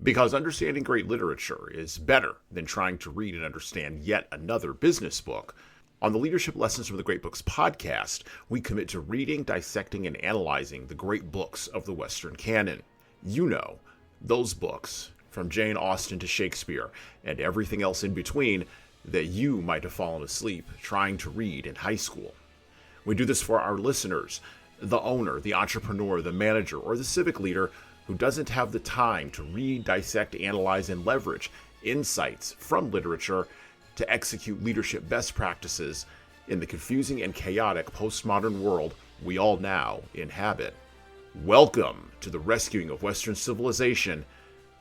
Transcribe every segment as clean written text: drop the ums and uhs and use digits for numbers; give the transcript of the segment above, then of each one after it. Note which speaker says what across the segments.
Speaker 1: Because understanding great literature is better than trying to read and understand yet another business book. On the Leadership Lessons from the Great Books podcast, we commit to reading, dissecting, and analyzing the great books of the Western canon. You know, those books, from Jane Austen to Shakespeare, and everything else in between, that you might have fallen asleep trying to read in high school. We do this for our listeners, the owner, the entrepreneur, the manager, or the civic leader who doesn't have the time to read, dissect, analyze, and leverage insights from literature to execute leadership best practices in the confusing and chaotic postmodern world we all now inhabit. Welcome to the rescuing of Western civilization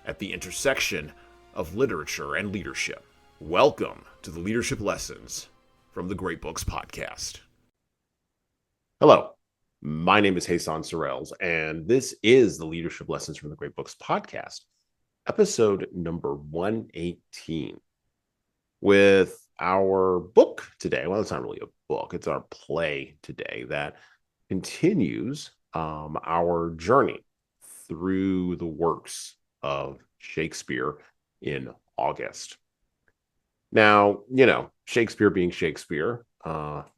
Speaker 1: at the intersection of literature and leadership. Welcome to the Leadership Lessons from the Great Books podcast. Hello, my name is Hassan Sorrells, and this is the Leadership Lessons from the Great Books podcast, episode number 118. With our book today, well, it's not really a book, it's our play today that continues our journey through the works of Shakespeare in August. Now, you know, Shakespeare being Shakespeare,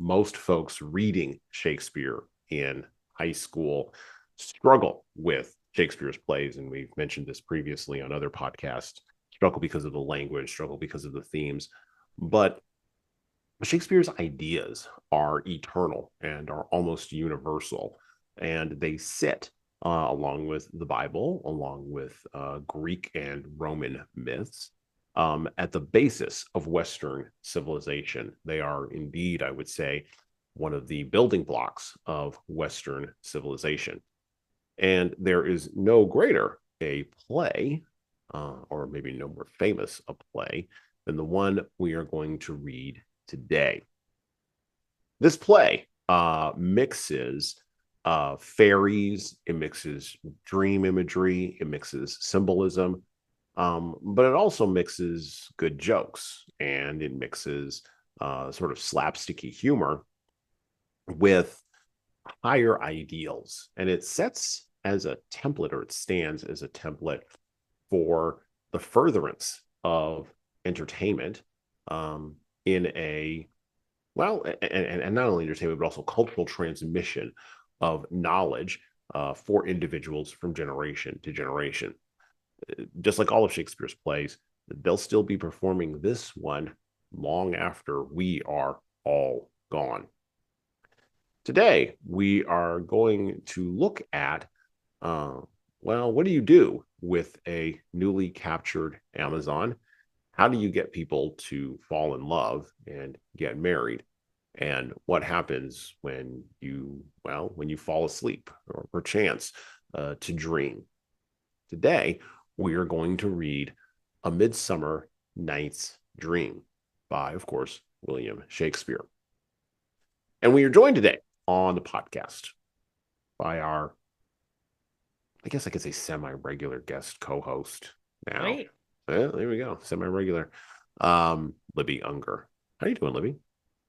Speaker 1: most folks reading Shakespeare in high school struggle with Shakespeare's plays, and we've mentioned this previously on other podcasts. Struggle because of the language, struggle because of the themes, but Shakespeare's ideas are eternal and are almost universal, and they sit along with the Bible, along with Greek and Roman myths, at the basis of Western civilization. They are indeed, I would say, one of the building blocks of Western civilization. And there is no greater a play, or maybe no more famous a play, than the one we are going to read today. This play mixes fairies, it mixes dream imagery, it mixes symbolism, but it also mixes good jokes, and it mixes sort of slapsticky humor with higher ideals. And it sets as a template, or it stands as a template for the furtherance of entertainment in a, well, and not only entertainment, but also cultural transmission of knowledge for individuals from generation to generation. Just like all of Shakespeare's plays, they'll still be performing this one long after we are all gone. Today, we are going to look at, well, what do you do with a newly captured Amazon? How do you get people to fall in love and get married? And what happens when you fall asleep, or perchance to dream? Today, we are going to read A Midsummer Night's Dream by, of course, William Shakespeare. And we are joined today on the podcast by our, I guess I could say, semi-regular guest co-host now.
Speaker 2: Right.
Speaker 1: There we go, semi-regular. Libby Unger. How are you doing, Libby?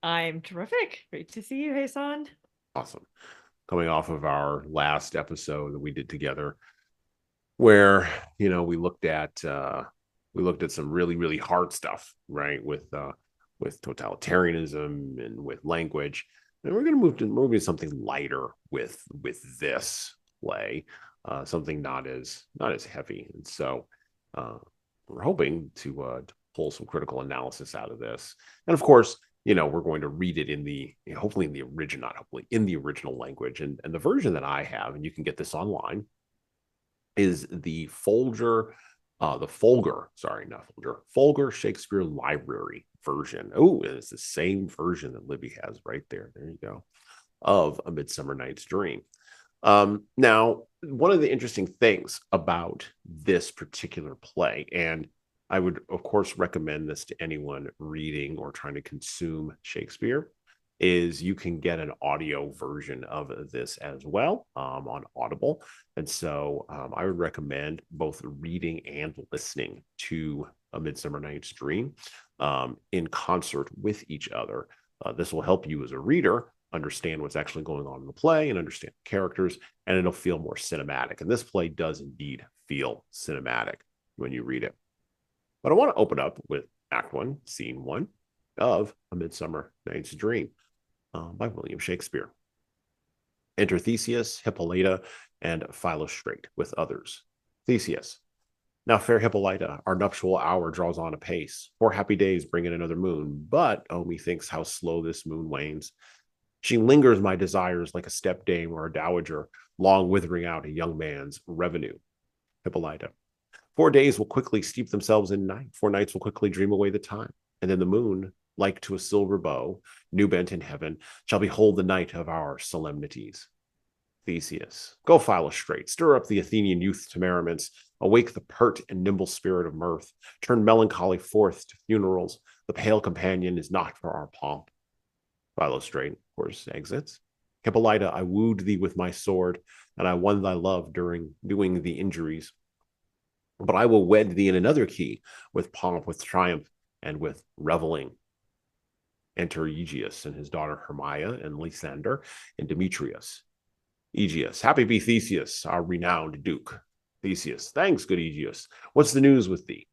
Speaker 2: I'm terrific. Great to see you, Hassan.
Speaker 1: Awesome. Coming off of our last episode that we did together, where, you know, we looked at some really, really hard stuff, right? With totalitarianism and with language. And we're going to move to something lighter with this play, something not as heavy. And so we're hoping to pull some critical analysis out of this. And of course, you know, we're going to read it in the original language. And the version that I have, and you can get this online, is the Folger Shakespeare Library version. Oh, and it's the same version that Libby has right there. There you go, of A Midsummer Night's Dream. Now, one of the interesting things about this particular play, and I would, of course, recommend this to anyone reading or trying to consume Shakespeare, is you can get an audio version of this as well on Audible. And so I would recommend both reading and listening to A Midsummer Night's Dream in concert with each other. This will help you as a reader understand what's actually going on in the play and understand the characters, and it'll feel more cinematic. And this play does indeed feel cinematic. when you read it. But I want to open up with Act 1, Scene 1 of A Midsummer Night's Dream by William Shakespeare. Enter Theseus, Hippolyta, and Philostrate with others. Theseus. Now, fair Hippolyta, our nuptial hour draws on apace. 4 happy days bring in another moon, but, oh, methinks how slow this moon wanes. She lingers my desires like a stepdame or a dowager, long withering out a young man's revenue. Hippolyta. 4 days will quickly steep themselves in night. 4 nights will quickly dream away the time. And then the moon, like to a silver bow, new bent in heaven, shall behold the night of our solemnities. Theseus. Go, Philostrate, stir up the Athenian youth to merriments, awake the pert and nimble spirit of mirth, turn melancholy forth to funerals. The pale companion is not for our pomp. Philostrate, of course, exits. Hippolyta, I wooed thee with my sword, and I won thy love during doing the injuries. But I will wed thee in another key, with pomp, with triumph, and with reveling. Enter Aegeus and his daughter Hermia, and Lysander, and Demetrius. Aegeus, happy be Theseus, our renowned duke. Theseus, thanks, good Aegeus. What's the news with thee?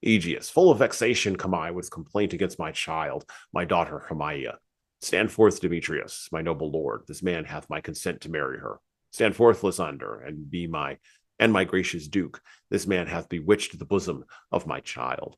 Speaker 1: Aegeus, full of vexation come I with complaint against my child, my daughter Hermia. Stand forth, Demetrius, my noble lord. This man hath my consent to marry her. Stand forth, Lysander, and be my gracious duke. This man hath bewitched the bosom of my child.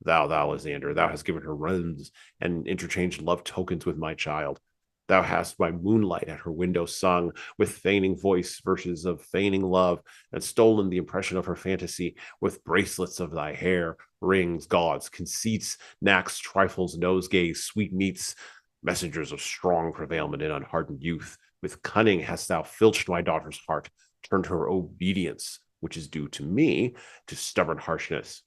Speaker 1: Thou, Lysander, thou hast given her runs and interchanged love tokens with my child. Thou hast by moonlight at her window sung with feigning voice verses of feigning love, and stolen the impression of her fantasy with bracelets of thy hair, rings, gauds, conceits, knacks, trifles, nosegays, sweetmeats, messengers of strong prevailment in unhardened youth. With cunning hast thou filched my daughter's heart, turned her obedience, which is due to me, to stubborn harshness.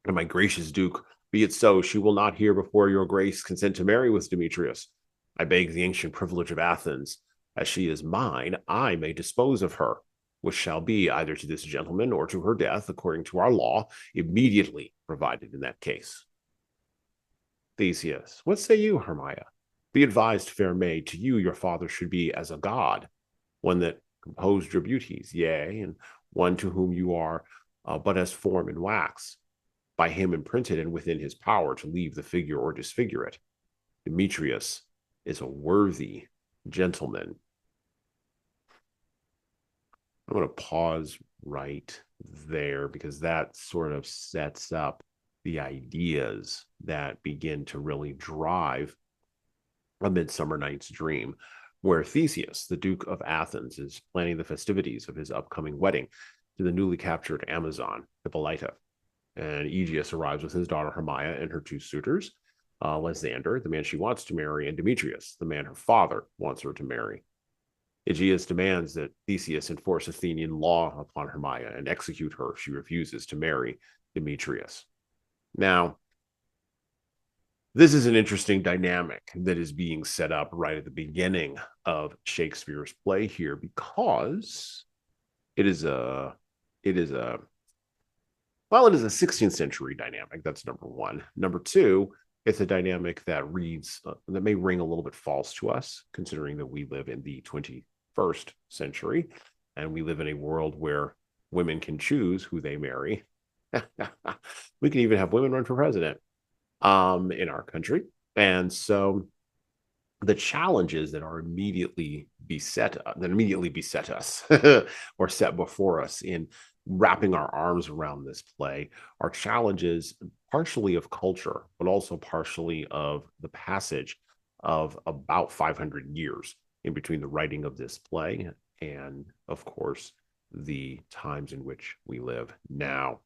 Speaker 1: And my gracious duke, be it so, she will not hear before your grace consent to marry with Demetrius. I beg the ancient privilege of Athens. As she is mine, I may dispose of her, which shall be either to this gentleman or to her death, according to our law, immediately provided in that case. Theseus, what say you, Hermia? Be advised, fair maid, to you your father should be as a god, one that composed your beauties, yea, and one to whom you are but as form in wax, by him imprinted and within his power to leave the figure or disfigure it. Demetrius is a worthy gentleman. I'm going to pause right there because that sort of sets up the ideas that begin to really drive A Midsummer Night's Dream, where Theseus, the Duke of Athens, is planning the festivities of his upcoming wedding to the newly captured Amazon, Hippolyta. And Aegeus arrives with his daughter Hermia and her 2 suitors, Lysander, the man she wants to marry, and Demetrius, the man her father wants her to marry. Aegeus demands that Theseus enforce Athenian law upon Hermia and execute her if she refuses to marry Demetrius. Now, this is an interesting dynamic that is being set up right at the beginning of Shakespeare's play here, because it is a 16th century dynamic. That's number one. Number two, it's a dynamic that that may ring a little bit false to us, considering that we live in the 21st century and we live in a world where women can choose who they marry. We can even have women run for president in our country. And so the challenges that immediately beset us or set before us in wrapping our arms around this play are challenges partially of culture, but also partially of the passage of about 500 years in between the writing of this play and, of course, the times in which we live now.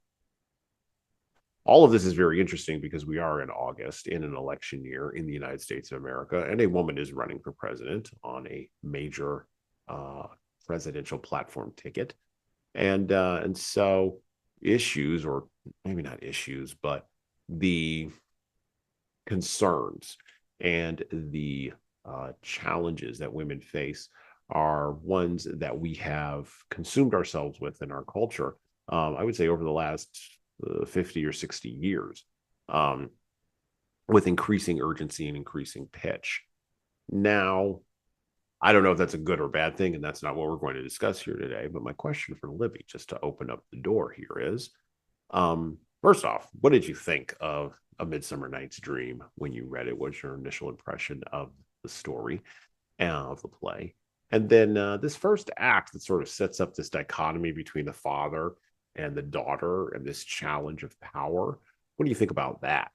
Speaker 1: All of this is very interesting because we are in August in an election year in the United States of America, and a woman is running for president on a major presidential platform ticket. And so issues, or maybe not issues, but the concerns and the challenges that women face are ones that we have consumed ourselves with in our culture, I would say over the last 50 or 60 years, with increasing urgency and increasing pitch. Now,
Speaker 3: I don't know if that's a good or bad thing, and that's not what we're going to discuss here today. But my question for Libby, just to open up the door here, is first off, what did you think of A Midsummer Night's Dream when you read it? What's your initial impression of the story and of the play? And then this first act that sort of sets up this dichotomy between the father and the daughter and this challenge of power. What do you think about that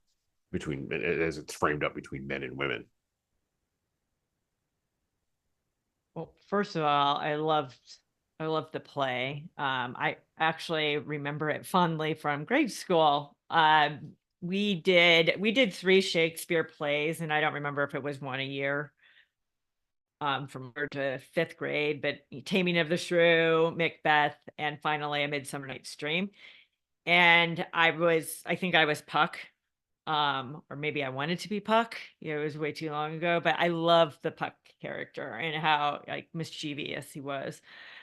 Speaker 3: between as it's framed up between men and women?
Speaker 2: Well, first of all, I loved the play. I actually remember it fondly from grade school. We did 3 Shakespeare plays, and I don't remember if it was one a year, from 3rd to 5th grade, but Taming of the Shrew, Macbeth, and finally A Midsummer Night's Dream. And I think I was Puck, or maybe I wanted to be Puck. It was way too long ago, but I love the Puck character and how like mischievous he was.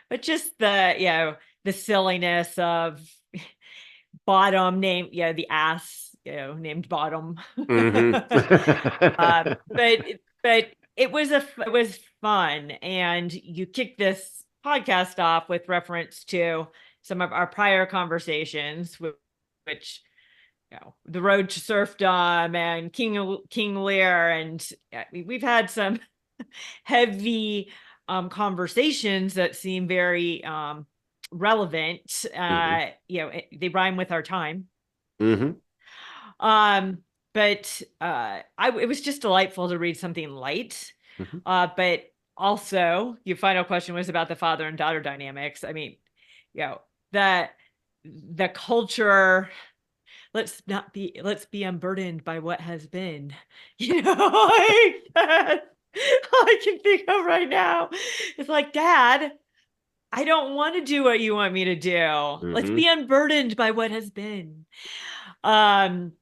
Speaker 2: But just the silliness of Bottom name, the ass, named Bottom.
Speaker 3: Mm-hmm.
Speaker 2: But it was fun, and you kicked this podcast off with reference to some of our prior conversations, which the road to serfdom and King Lear, and we've had some heavy conversations that seem very relevant.
Speaker 3: Mm-hmm.
Speaker 2: They rhyme with our time.
Speaker 3: Mm-hmm.
Speaker 2: But it was just delightful to read something light.
Speaker 3: Mm-hmm.
Speaker 2: But also, your final question was about the father and daughter dynamics. I mean, the culture. Let's be unburdened by what has been. Like that. All I can think of right now is like, Dad, I don't want to do what you want me to do. Let's
Speaker 3: Mm-hmm.
Speaker 2: be unburdened by what has been. And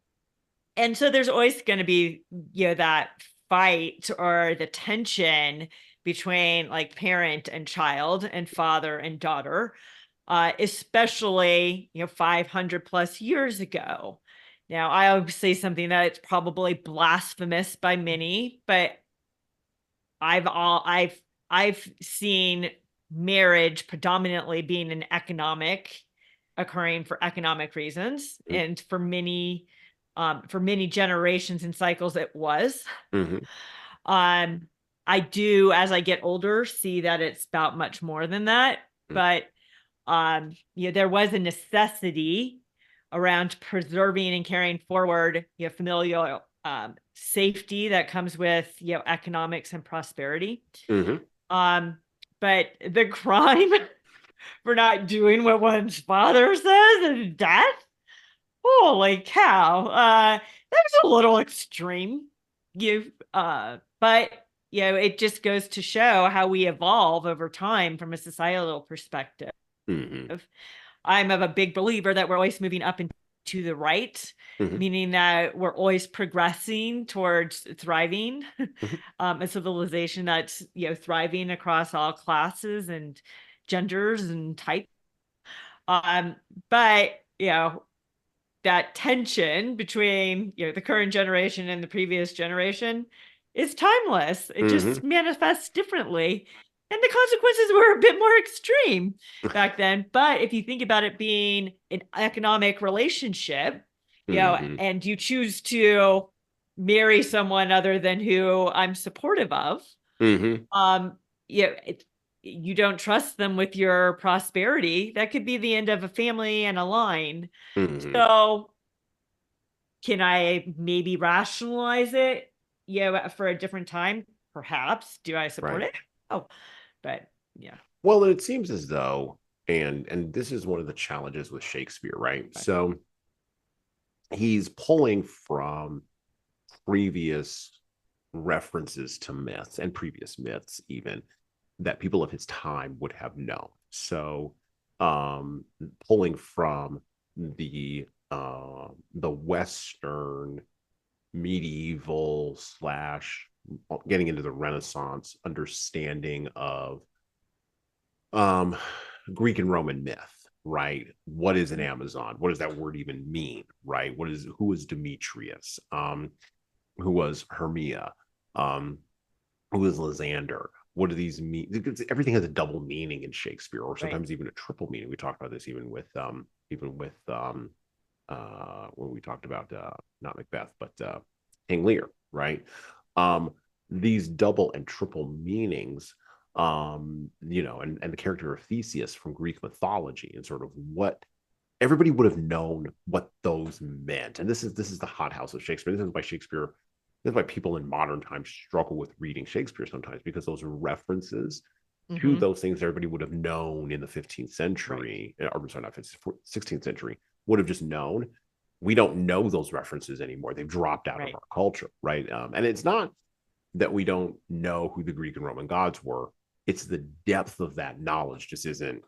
Speaker 2: so there's always going to be, that fight or the tension between like parent and child and father and daughter, especially, 500 plus years ago. Now, I would say something that's probably blasphemous by many, but I've seen marriage predominantly being occurring for economic reasons, and for many generations and cycles it was.
Speaker 3: Mm-hmm.
Speaker 2: I do, as I get older, see that it's about much more than that, but there was a necessity around preserving and carrying forward familial safety that comes with economics and prosperity.
Speaker 3: Mm-hmm.
Speaker 2: But the crime for not doing what one's father says is death. Holy cow! That's a little extreme. But it just goes to show how we evolve over time from a societal perspective.
Speaker 3: Mm-hmm.
Speaker 2: I'm of a big believer that we're always moving up and to the right,
Speaker 3: Mm-hmm.
Speaker 2: meaning that we're always progressing towards thriving,
Speaker 3: Mm-hmm.
Speaker 2: a civilization that's thriving across all classes and genders and types. But that tension between the current generation and the previous generation is timeless. It just manifests differently. And the consequences were a bit more extreme back then. But if you think about it being an economic relationship,
Speaker 3: Mm-hmm.
Speaker 2: and you choose to marry someone other than who I'm supportive of,
Speaker 3: Mm-hmm.
Speaker 2: you don't trust them with your prosperity. That could be the end of a family and a line.
Speaker 3: Mm-hmm.
Speaker 2: So can I maybe rationalize it, for a different time? Perhaps. Do I support
Speaker 3: Right.
Speaker 2: it? Oh, but yeah.
Speaker 3: Well, it seems as though, and this is one of the challenges with Shakespeare, right? So he's pulling from previous references to myths and previous myths, even that people of his time would have known. So, pulling from the Western medieval slash getting into the Renaissance understanding of Greek and Roman myth, right? What is an Amazon? What does that word even mean, right? Who is Demetrius? Who was Hermia? Who is Lysander? what do these mean? Because everything has a double meaning in Shakespeare, or
Speaker 2: Right.
Speaker 3: sometimes even a triple meaning. We talked about this even with when we talked about not Macbeth, but King Lear, right? These double and triple meanings, you know, and the character of Theseus from Greek mythology, and sort of what everybody would have known what those meant. And this is the hothouse of Shakespeare. This is why Shakespeare, this is why people in modern times struggle with reading Shakespeare sometimes, because those references to those things everybody would have known in the 15th century, or sorry, not 15th, 16th century, would have just known. We don't know those references anymore. They've dropped out of our culture, right? And it's not that we don't know who the Greek and Roman gods were. It's the depth of that knowledge just isn't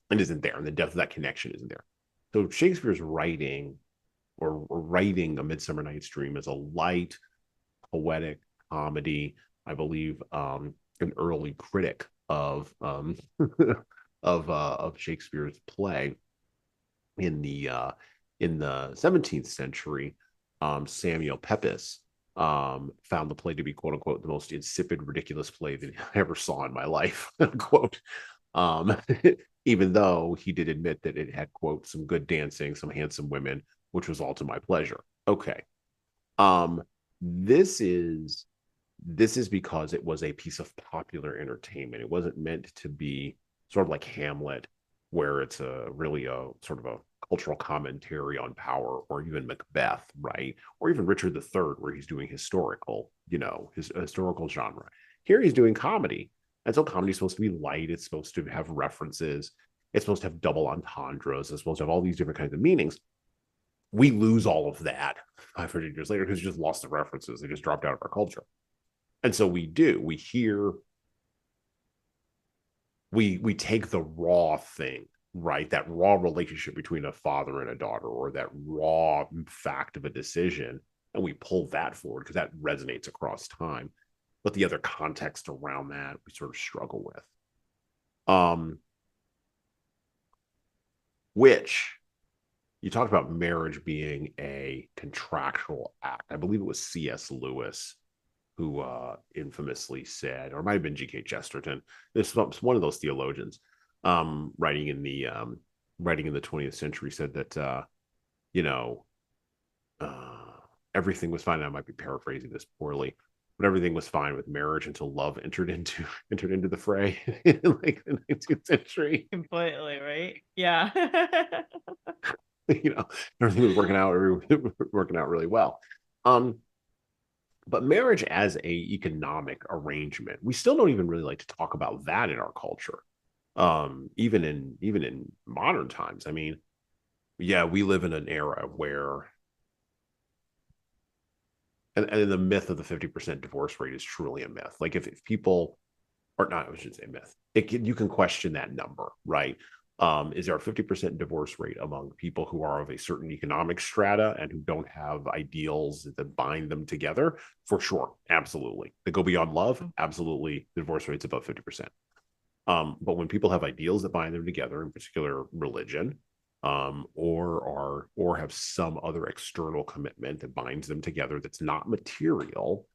Speaker 3: there, and the depth of that connection isn't there. So Shakespeare's writing, or writing A Midsummer Night's Dream, as a light, poetic comedy. I believe an early critic of of Shakespeare's play in the 17th century, Samuel Pepys found the play to be, quote unquote, the most insipid, ridiculous play that I ever saw in my life, unquote. Even though he did admit that it had, quote, some good dancing, some handsome women, which was all to my pleasure. Okay. This is because it was a piece of popular entertainment. It wasn't meant to be sort of like Hamlet, where it's really a sort of a cultural commentary on power, or even Macbeth, right? Or even Richard III, where he's doing historical, you know, his historical genre. Here he's doing comedy. And so comedy is supposed to be light. It's supposed to have references. It's supposed to have double entendres. It's supposed to have all these different kinds of meanings. We lose all of that 500 years later, because we just lost the references. They just dropped out of our culture. And so we hear, we take the raw thing, right? That raw relationship between a father and a daughter, or that raw fact of a decision, and we pull that forward because that resonates across time. But the other context around that, we sort of struggle with. Which, you talked about marriage being a contractual act. I believe it was C.S. Lewis who infamously said, or it might have been G.K. Chesterton, this was one of those theologians, writing in the 20th century, said that you know, everything was fine. I might be paraphrasing this poorly, but everything was fine with marriage until love entered into the fray in like the 19th century.
Speaker 2: Completely, right? Yeah.
Speaker 3: You know, everything was working out really well. But marriage as a economic arrangement, we still don't even really like to talk about that in our culture. Even in modern times. I mean, yeah, we live in an era where, and the myth of the 50% divorce rate is truly a myth. Like if people, or not, I should say myth. You can question that number, right? Is there a 50% divorce rate among people who are of a certain economic strata and who don't have ideals that bind them together? For sure, absolutely. That go beyond love, absolutely. The divorce rate's about 50%. But when people have ideals that bind them together, in particular religion, or have some other external commitment that binds them together that's not material,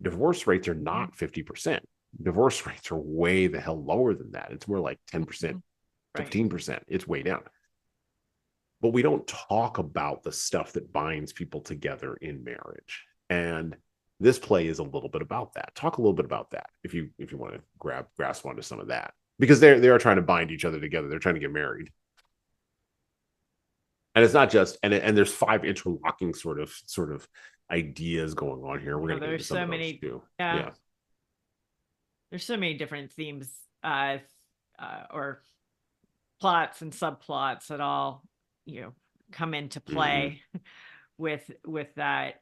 Speaker 3: divorce rates are not 50%. Divorce rates are way the hell lower than that. It's more like 10%, 15%. It's way down. But we don't talk about the stuff that binds people together in marriage. And this play is a little bit about that. Talk a little bit about that if you want to grasp onto some of that, because they are trying to bind each other together. They're trying to get married, and it's not just and there's 5 interlocking sort of ideas going on here. We're going to get into some of those too. Yeah.
Speaker 2: There's so many different themes or plots and subplots that all, you know, come into play with that.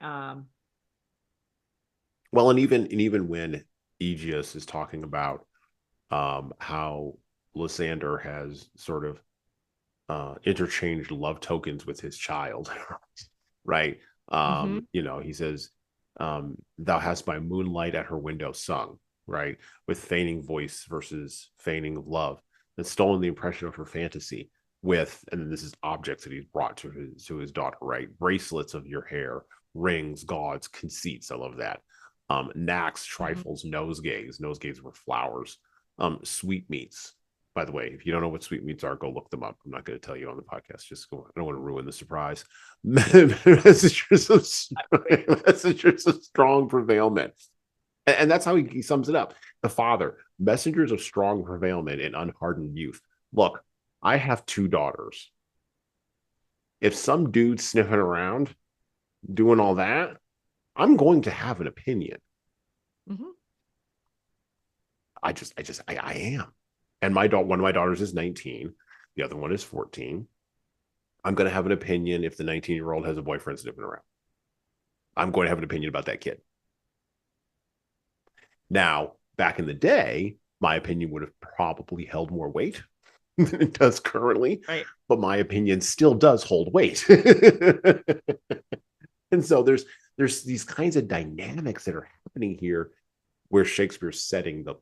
Speaker 3: Well, and even when Aegeus is talking about how Lysander has sort of interchanged love tokens with his child, right? You know, he says, thou hast by moonlight at her window sung, right? With feigning voice versus feigning of love, and stolen the impression of her fantasy with, and then this is objects that he's brought to his daughter, right? Bracelets of your hair, rings, gauds, conceits. I love that. Knacks, trifles, nosegays. Nosegays were flowers. Sweetmeats. By the way, if you don't know what sweetmeats are, go look them up. I'm not going to tell you on the podcast. Just go. I don't want to ruin the surprise. Messengers of strong prevailment. And that's how he sums it up. The father, messengers of strong prevailment and unhardened youth. Look, I have 2 daughters. If some dude's sniffing around doing all that, I'm going to have an opinion.
Speaker 2: Mm-hmm.
Speaker 3: I am. And one of my daughters is 19. The other one is 14. I'm going to have an opinion if the 19-year-old has a boyfriend sniffing around. I'm going to have an opinion about that kid. Now, back in the day, my opinion would have probably held more weight than it does currently.
Speaker 2: Right.
Speaker 3: But my opinion still does hold weight. And so there's these kinds of dynamics that are happening here where Shakespeare's setting the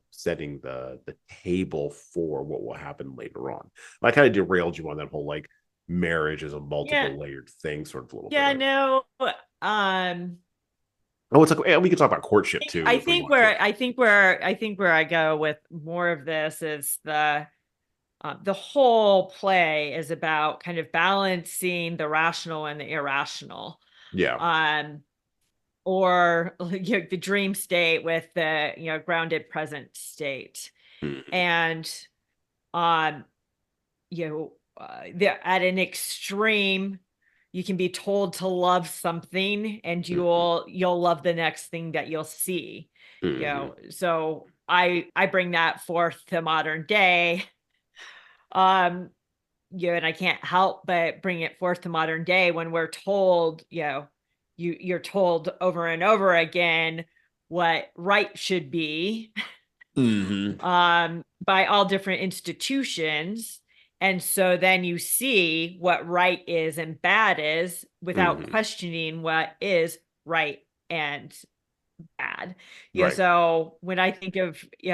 Speaker 3: table for what will happen later on. I kind of derailed you on that whole like marriage as a multiple layered thing sort of a little bit.
Speaker 2: Yeah, no.
Speaker 3: Oh, it's like we can talk about courtship too.
Speaker 2: I think where I go with more of this is the whole play is about kind of balancing the rational and the irrational.
Speaker 3: Yeah.
Speaker 2: Or the dream state with the grounded present state.
Speaker 3: Mm-hmm.
Speaker 2: And at an extreme, you can be told to love something and you'll love the next thing that you'll see.
Speaker 3: Mm-hmm.
Speaker 2: So I bring that forth to modern day. And I can't help but bring it forth to modern day when we're told, you're told over and over again what right should be by all different institutions. And so then you see what right is and bad is without questioning what is right and bad. So when I think of, you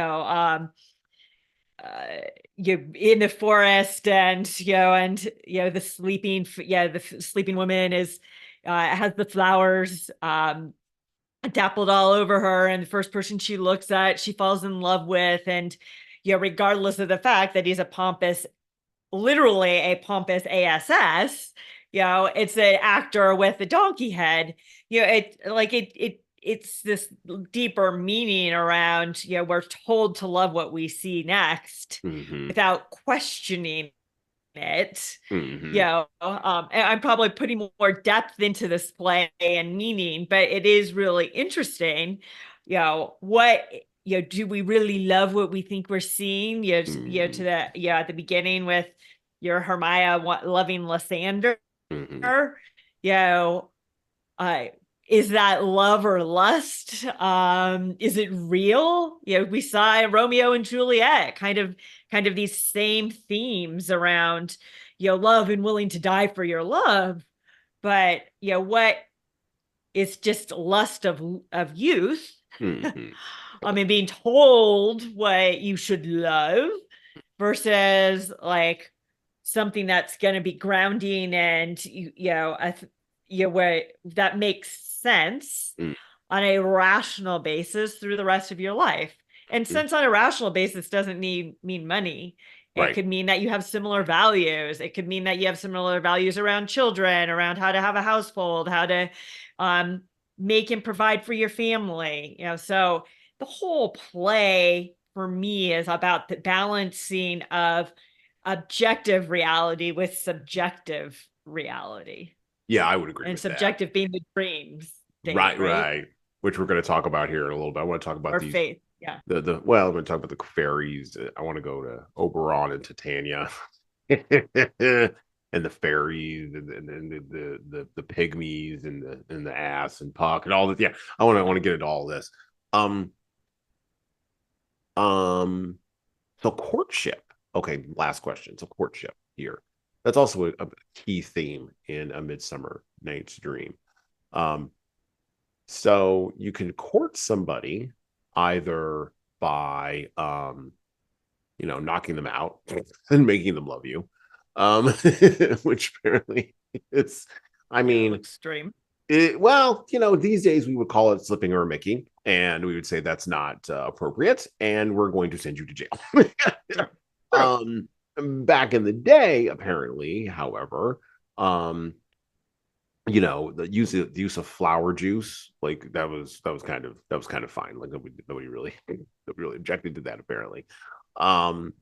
Speaker 2: in the forest and the sleeping woman is has the flowers dappled all over her, and the first person she looks at she falls in love with, and regardless of the fact that he's literally a pompous ass, it's an actor with a donkey head. It's this deeper meaning around, we're told to love what we see next without questioning it. And I'm probably putting more depth into this play and meaning, but it is really interesting. What do we really love what we think we're seeing? To the at the beginning with your Hermione loving Lysander. Is that love or lust? Is it real? We saw Romeo and Juliet, kind of these same themes around, love and willing to die for your love. But, what is just lust of youth? I mean, being told what you should love versus like something that's going to be grounding and, where that makes sense on a rational basis through the rest of your life. And since on a rational basis doesn't mean money, it could mean that you have similar values. It could mean that you have similar values around children, around how to have a household, how to make and provide for your family. So the whole play for me is about the balancing of objective reality with subjective reality.
Speaker 3: Yeah, I would agree.
Speaker 2: And
Speaker 3: with
Speaker 2: subjective
Speaker 3: that.
Speaker 2: being the dreams state,
Speaker 3: right. Which we're going to talk about here in a little bit. I want to talk about these
Speaker 2: faith. Yeah.
Speaker 3: I'm going to talk about the fairies. I want to go to Oberon and Titania, and the fairies, and the pygmies, and the ass and Puck and all that. Yeah, I want to get into all this. So courtship. Okay, last question. So courtship here. That's also a key theme in A Midsummer Night's Dream. So you can court somebody either by, knocking them out and making them love you, which apparently extreme. These days we would call it slipping or a Mickey. And we would say that's not appropriate, and we're going to send you to jail. Back in the day, apparently, however, the use of flower juice, like that was kind of fine. Like nobody really objected to that, apparently. And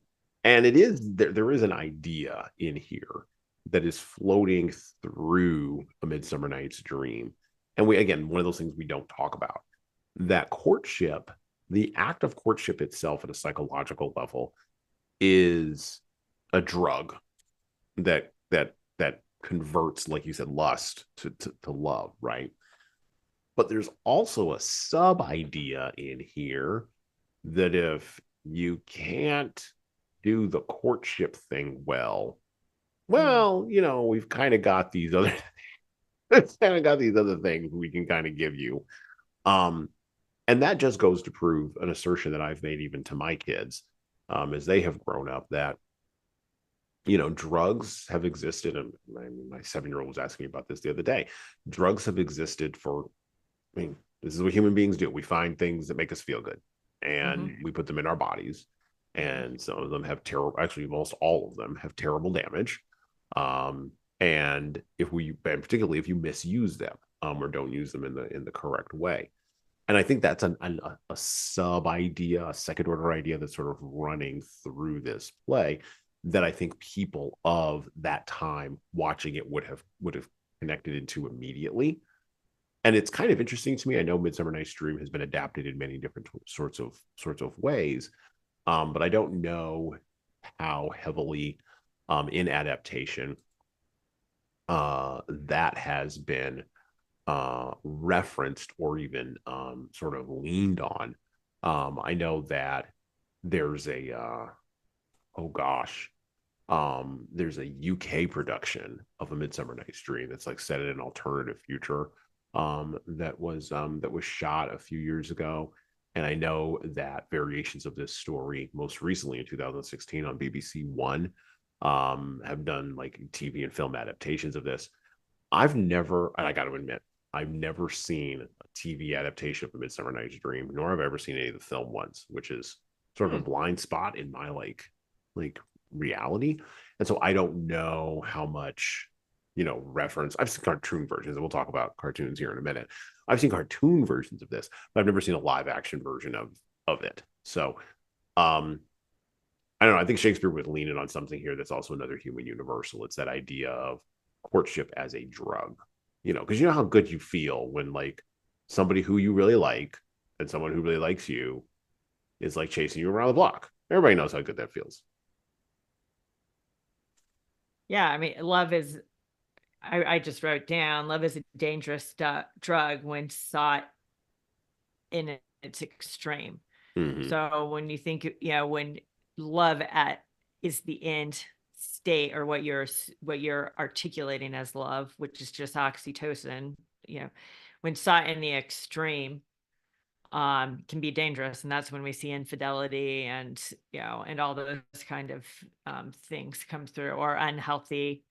Speaker 3: it is there is an idea in here that is floating through A Midsummer Night's Dream. And one of those things we don't talk about, that courtship, the act of courtship itself at a psychological level, is a drug that converts, like you said, lust to love, right? But there's also a sub idea in here that if you can't do the courtship thing well, we've kind of got these other things we can kind of give you. And that just goes to prove an assertion that I've made even to my kids, as they have grown up, that drugs have existed. And my 7-year-old was asking me about this the other day. Drugs have existed this is what human beings do. We find things that make us feel good, and we put them in our bodies. And some of them have actually, most all of them have terrible damage. And particularly if you misuse them, or don't use them in the correct way. And I think that's a sub idea, a second order idea that's sort of running through this play, that I think people of that time watching it would have connected into immediately. And it's kind of interesting to me. I know Midsummer Night's Dream has been adapted in many different sorts of ways, but I don't know how heavily in adaptation that has been referenced or even sort of leaned on. I know that there's there's a UK production of A Midsummer Night's Dream that's like set in an alternative future, that was shot a few years ago. And I know that variations of this story, most recently in 2016 on BBC One, have done like TV and film adaptations of this. And I got to admit, I've never seen a TV adaptation of A Midsummer Night's Dream, nor have I ever seen any of the film ones, which is sort of a blind spot in my like reality. And so I don't know how much reference. I've seen cartoon versions, and we'll talk about cartoons here in a minute. I've seen cartoon versions of this, but I've never seen a live action version of it. So I don't know. I think Shakespeare would lean in on something here that's also another human universal. It's that idea of courtship as a drug, because you know how good you feel when like somebody who you really like and someone who really likes you is like chasing you around the block. Everybody knows how good that feels.
Speaker 2: Yeah, I mean, love is, I just wrote down, love is a dangerous drug when sought in its extreme. So when you think, when love is the end state, or what you're articulating as love, which is just oxytocin, when sought in the extreme, can be dangerous. And that's when we see infidelity and all those kind of things come through, or unhealthy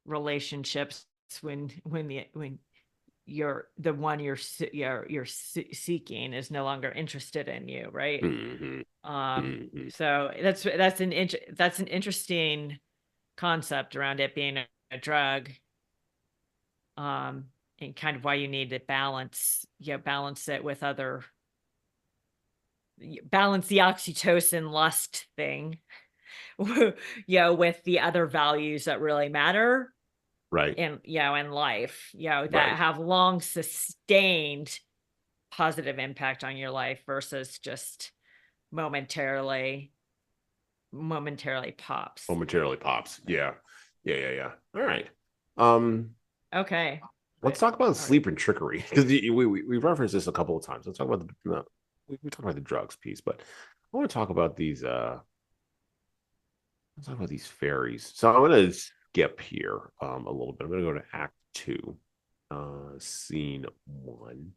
Speaker 2: relationships, when you're the one you're seeking is no longer interested in you, right? So that's an interesting concept around it being a drug, and kind of why you need to balance it with balance the oxytocin lust thing with the other values that really matter,
Speaker 3: Right.
Speaker 2: in life, that
Speaker 3: Right.
Speaker 2: have long sustained positive impact on your life, versus just momentarily pops.
Speaker 3: Yeah. All right.
Speaker 2: Okay.
Speaker 3: Let's talk about sleep and trickery, because we referenced this a couple of times. Let's talk about we talk about the drugs piece, but I want to talk about these fairies. So I'm going to skip here a little bit. I'm going to go to Act 2, Scene 1,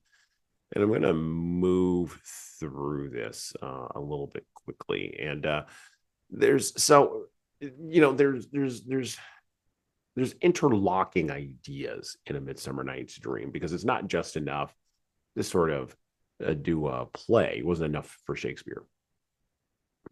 Speaker 3: and I'm going to move through this a little bit quickly. And there's interlocking ideas in A Midsummer Night's Dream, because it's not just enough to sort of do a play. It wasn't enough for Shakespeare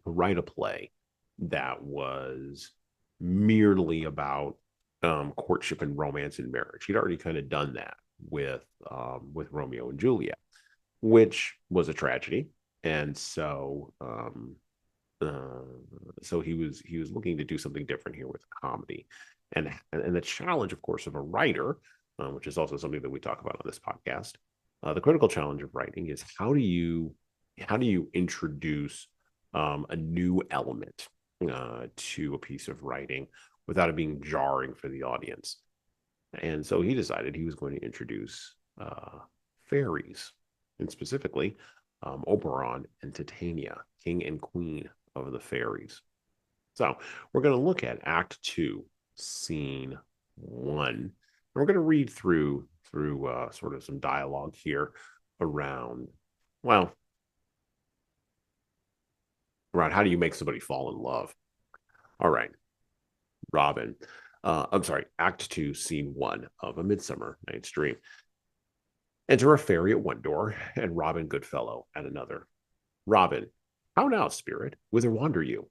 Speaker 3: to write a play that was merely about courtship and romance and marriage. He'd already kind of done that with Romeo and Juliet, which was a tragedy, and so he was looking to do something different here with comedy, and the challenge, of course, of a writer, which is also something that we talk about on this podcast. The critical challenge of writing is how do you introduce a new element to a piece of writing without it being jarring for the audience. And so he decided he was going to introduce fairies, and specifically Oberon and Titania, king and queen of the fairies. So we're going to look at Act 2, Scene 1. And we're going to read through sort of some dialogue here around, well, around how do you make somebody fall in love. All right. Robin. I'm sorry, Act 2, Scene 1 of A Midsummer Night's Dream. Enter a fairy at one door, and Robin Goodfellow at another. Robin. How now, spirit? Whither wander you?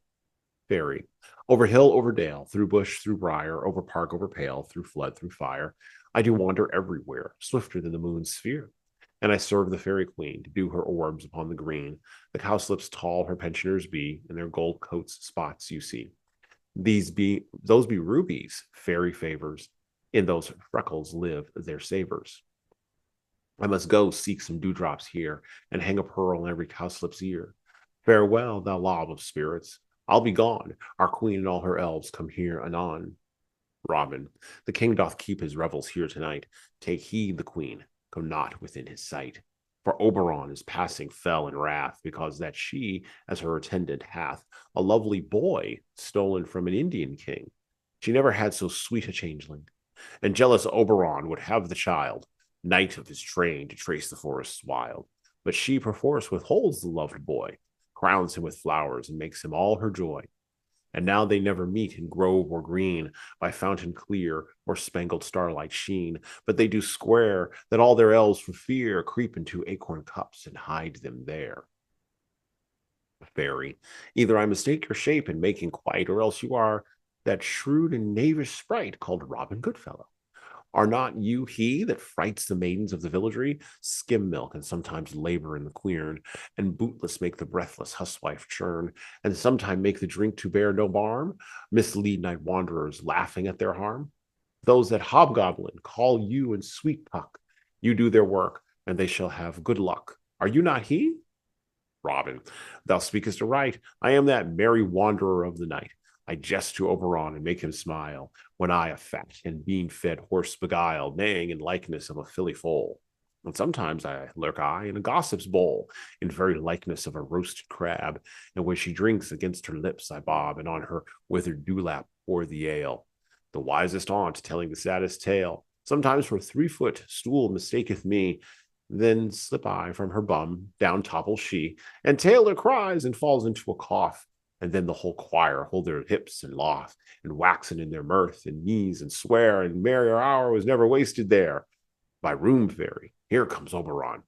Speaker 3: Fairy. Over hill, over dale, through bush, through briar, over park, over pale, through flood, through fire. I do wander everywhere, swifter than the moon's sphere. And I serve the fairy queen to do her orbs upon the green. The cowslips tall her pensioners be, and their gold coats spots you see. Those be rubies, fairy favors. In those freckles live their savors. I must go seek some dewdrops here, and hang a pearl in every cowslip's ear. Farewell, thou lob of spirits. I'll be gone. Our queen and all her elves come here anon. Robin. The king doth keep his revels here tonight. Take heed, the queen. Go not within his sight. For Oberon is passing fell in wrath, because that she, as her attendant, hath a lovely boy stolen from an Indian king. She never had so sweet a changeling. And jealous Oberon would have the child, knight of his train, to trace the forests wild. But she perforce withholds the loved boy, crowns him with flowers, and makes him all her joy. And now they never meet in grove or green, by fountain clear or spangled starlight sheen, but they do square, that all their elves for fear creep into acorn cups and hide them there. Fairy. Either I mistake your shape in making quite, or else you are that shrewd and knavish sprite called Robin Goodfellow. Are not you he that frights the maidens of the villagery, skim milk, and sometimes labor in the queern, and bootless make the breathless huswife churn, and sometime make the drink to bear no barm, mislead night wanderers, laughing at their harm? Those that hobgoblin call you and sweet puck, you do their work, and they shall have good luck. Are you not he? Robin. Thou speakest aright. I am that merry wanderer of the night. I jest to Oberon and make him smile, when I a fat and bean-fed horse beguile, neighing in likeness of a filly foal. And sometimes I lurk in a gossip's bowl, in very likeness of a roasted crab, and when she drinks against her lips I bob, and on her withered dewlap pour the ale. The wisest aunt telling the saddest tale, sometimes for 3-foot stool mistaketh me, then slip I from her bum, down topples she, and Taylor cries and falls into a cough. And then the whole choir hold their hips and laugh, and waxen in their mirth and knees, and swear, and merrier hour was never wasted there. My room, fairy, here comes Oberon.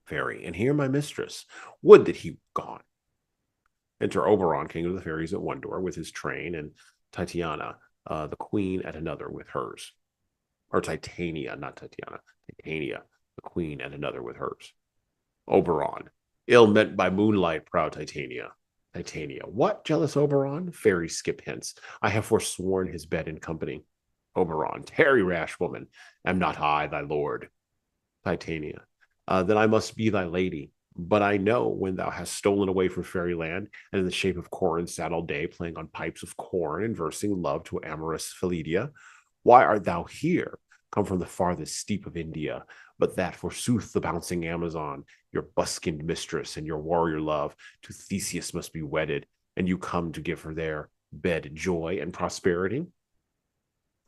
Speaker 3: Fairy, and here my mistress. Would that he were gone. Enter Oberon, king of the fairies, at one door with his train, and Titania, the queen, at another with hers. Or Titania, not Tatiana. Titania, the queen, at another with hers. Oberon, ill met by moonlight, proud Titania. Titania. What, jealous Oberon? Fairy, skip hence. I have forsworn his bed and company. Oberon. Tarry, rash woman. Am not I thy lord? Titania. Then I must be thy lady. But I know when thou hast stolen away from fairyland, and in the shape of Corin sat all day playing on pipes of corn and versing love to amorous Philidia, why art thou here, come from the farthest steep of India, but that forsooth the bouncing Amazon, your buskined mistress and your warrior love, to Theseus must be wedded, and you come to give her there bed joy and prosperity?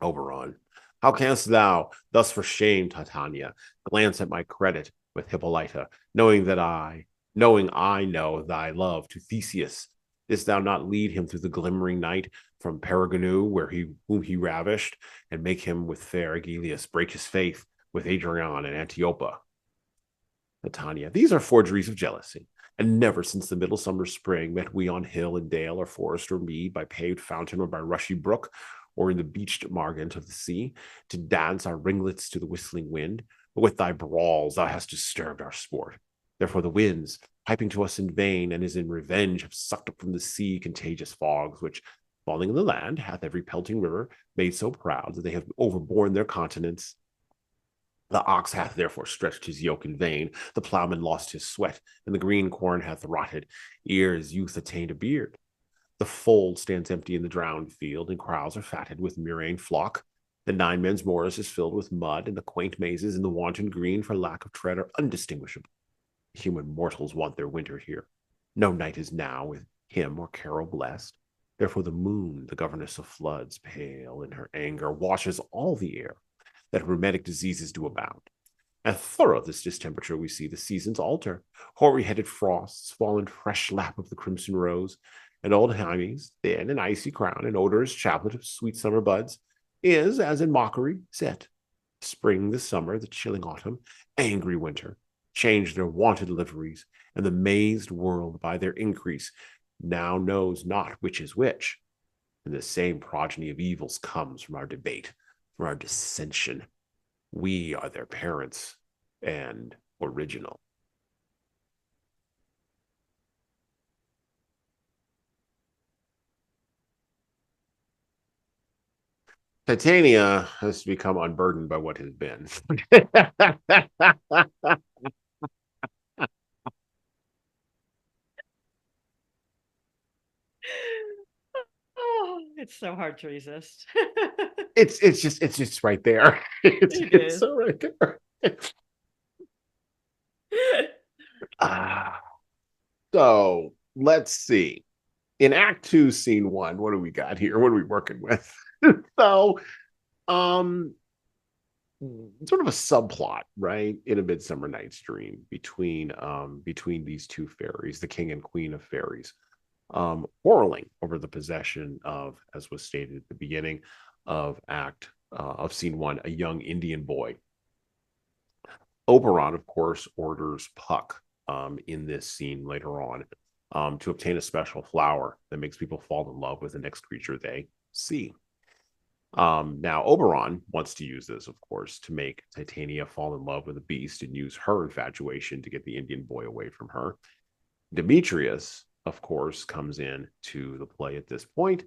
Speaker 3: Oberon. How canst thou, thus for shame, Titania, glance at my credit with Hippolyta, knowing I know thy love to Theseus? Didst thou not lead him through the glimmering night from Perigonu, whom he ravished, and make him with fair Aegilius break his faith with Adrian and Antiopa? Titania, these are forgeries of jealousy. And never since the middle summer spring met we on hill and dale or forest or mead, by paved fountain or by rushy brook, or in the beached margent of the sea, to dance our ringlets to the whistling wind. But with thy brawls thou hast disturbed our sport. Therefore the winds, piping to us in vain, and as in revenge, have sucked up from the sea contagious fogs, which, falling in the land, hath every pelting river made so proud that they have overborne their continents. The ox hath therefore stretched his yoke in vain, the ploughman lost his sweat, and the green corn hath rotted, ere his youth attained a beard. The fold stands empty in the drowned field, and kraals are fatted with murrain flock. The nine men's moors is filled with mud, and the quaint mazes in the wanton green for lack of tread are undistinguishable. Human mortals want their winter here. No night is now with him or carol blessed. Therefore the moon, the governess of floods, pale in her anger, washes all the air, that rheumatic diseases do abound. And thorough this distemperature we see the seasons alter. Hoary-headed frosts fall in fresh lap of the crimson rose, and old Hymes, thin and icy crown, and odorous chaplet of sweet summer buds, is, as in mockery, set. Spring, the summer, the chilling autumn, angry winter, change their wonted liveries, and the mazed world by their increase now knows not which is which. And the same progeny of evils comes from our debate, from our dissension. We are their parents and original. Titania has become unburdened by what has been.
Speaker 2: Oh, it's so hard to resist.
Speaker 3: it's just right there. It's
Speaker 2: is.
Speaker 3: so right there. So let's see. In Act 2, Scene 1, what do we got here? What are we working with? So, sort of a subplot, right, in A Midsummer Night's Dream between these two fairies, the king and queen of fairies, quarreling over the possession of, as was stated at the beginning of Scene 1, a young Indian boy. Oberon, of course, orders Puck in this scene later on to obtain a special flower that makes people fall in love with the next creature they see. Now, Oberon wants to use this, of course, to make Titania fall in love with the beast and use her infatuation to get the Indian boy away from her. Demetrius, of course, comes in to the play at this point,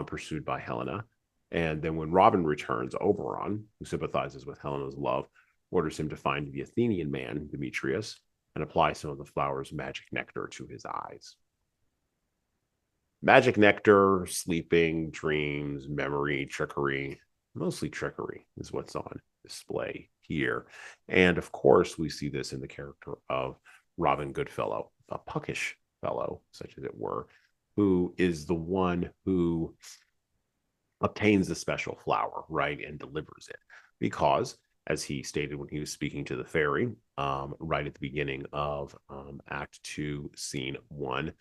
Speaker 3: pursued by Helena. And then when Robin returns, Oberon, who sympathizes with Helena's love, orders him to find the Athenian man, Demetrius, and apply some of the flower's magic nectar to his eyes. Magic nectar, sleeping, dreams, memory, trickery, mostly trickery is what's on display here. And of course, we see this in the character of Robin Goodfellow, a puckish fellow, such as it were, who is the one who obtains the special flower, right, and delivers it. Because, as he stated when he was speaking to the fairy, right at the beginning of Act 2, Scene 1,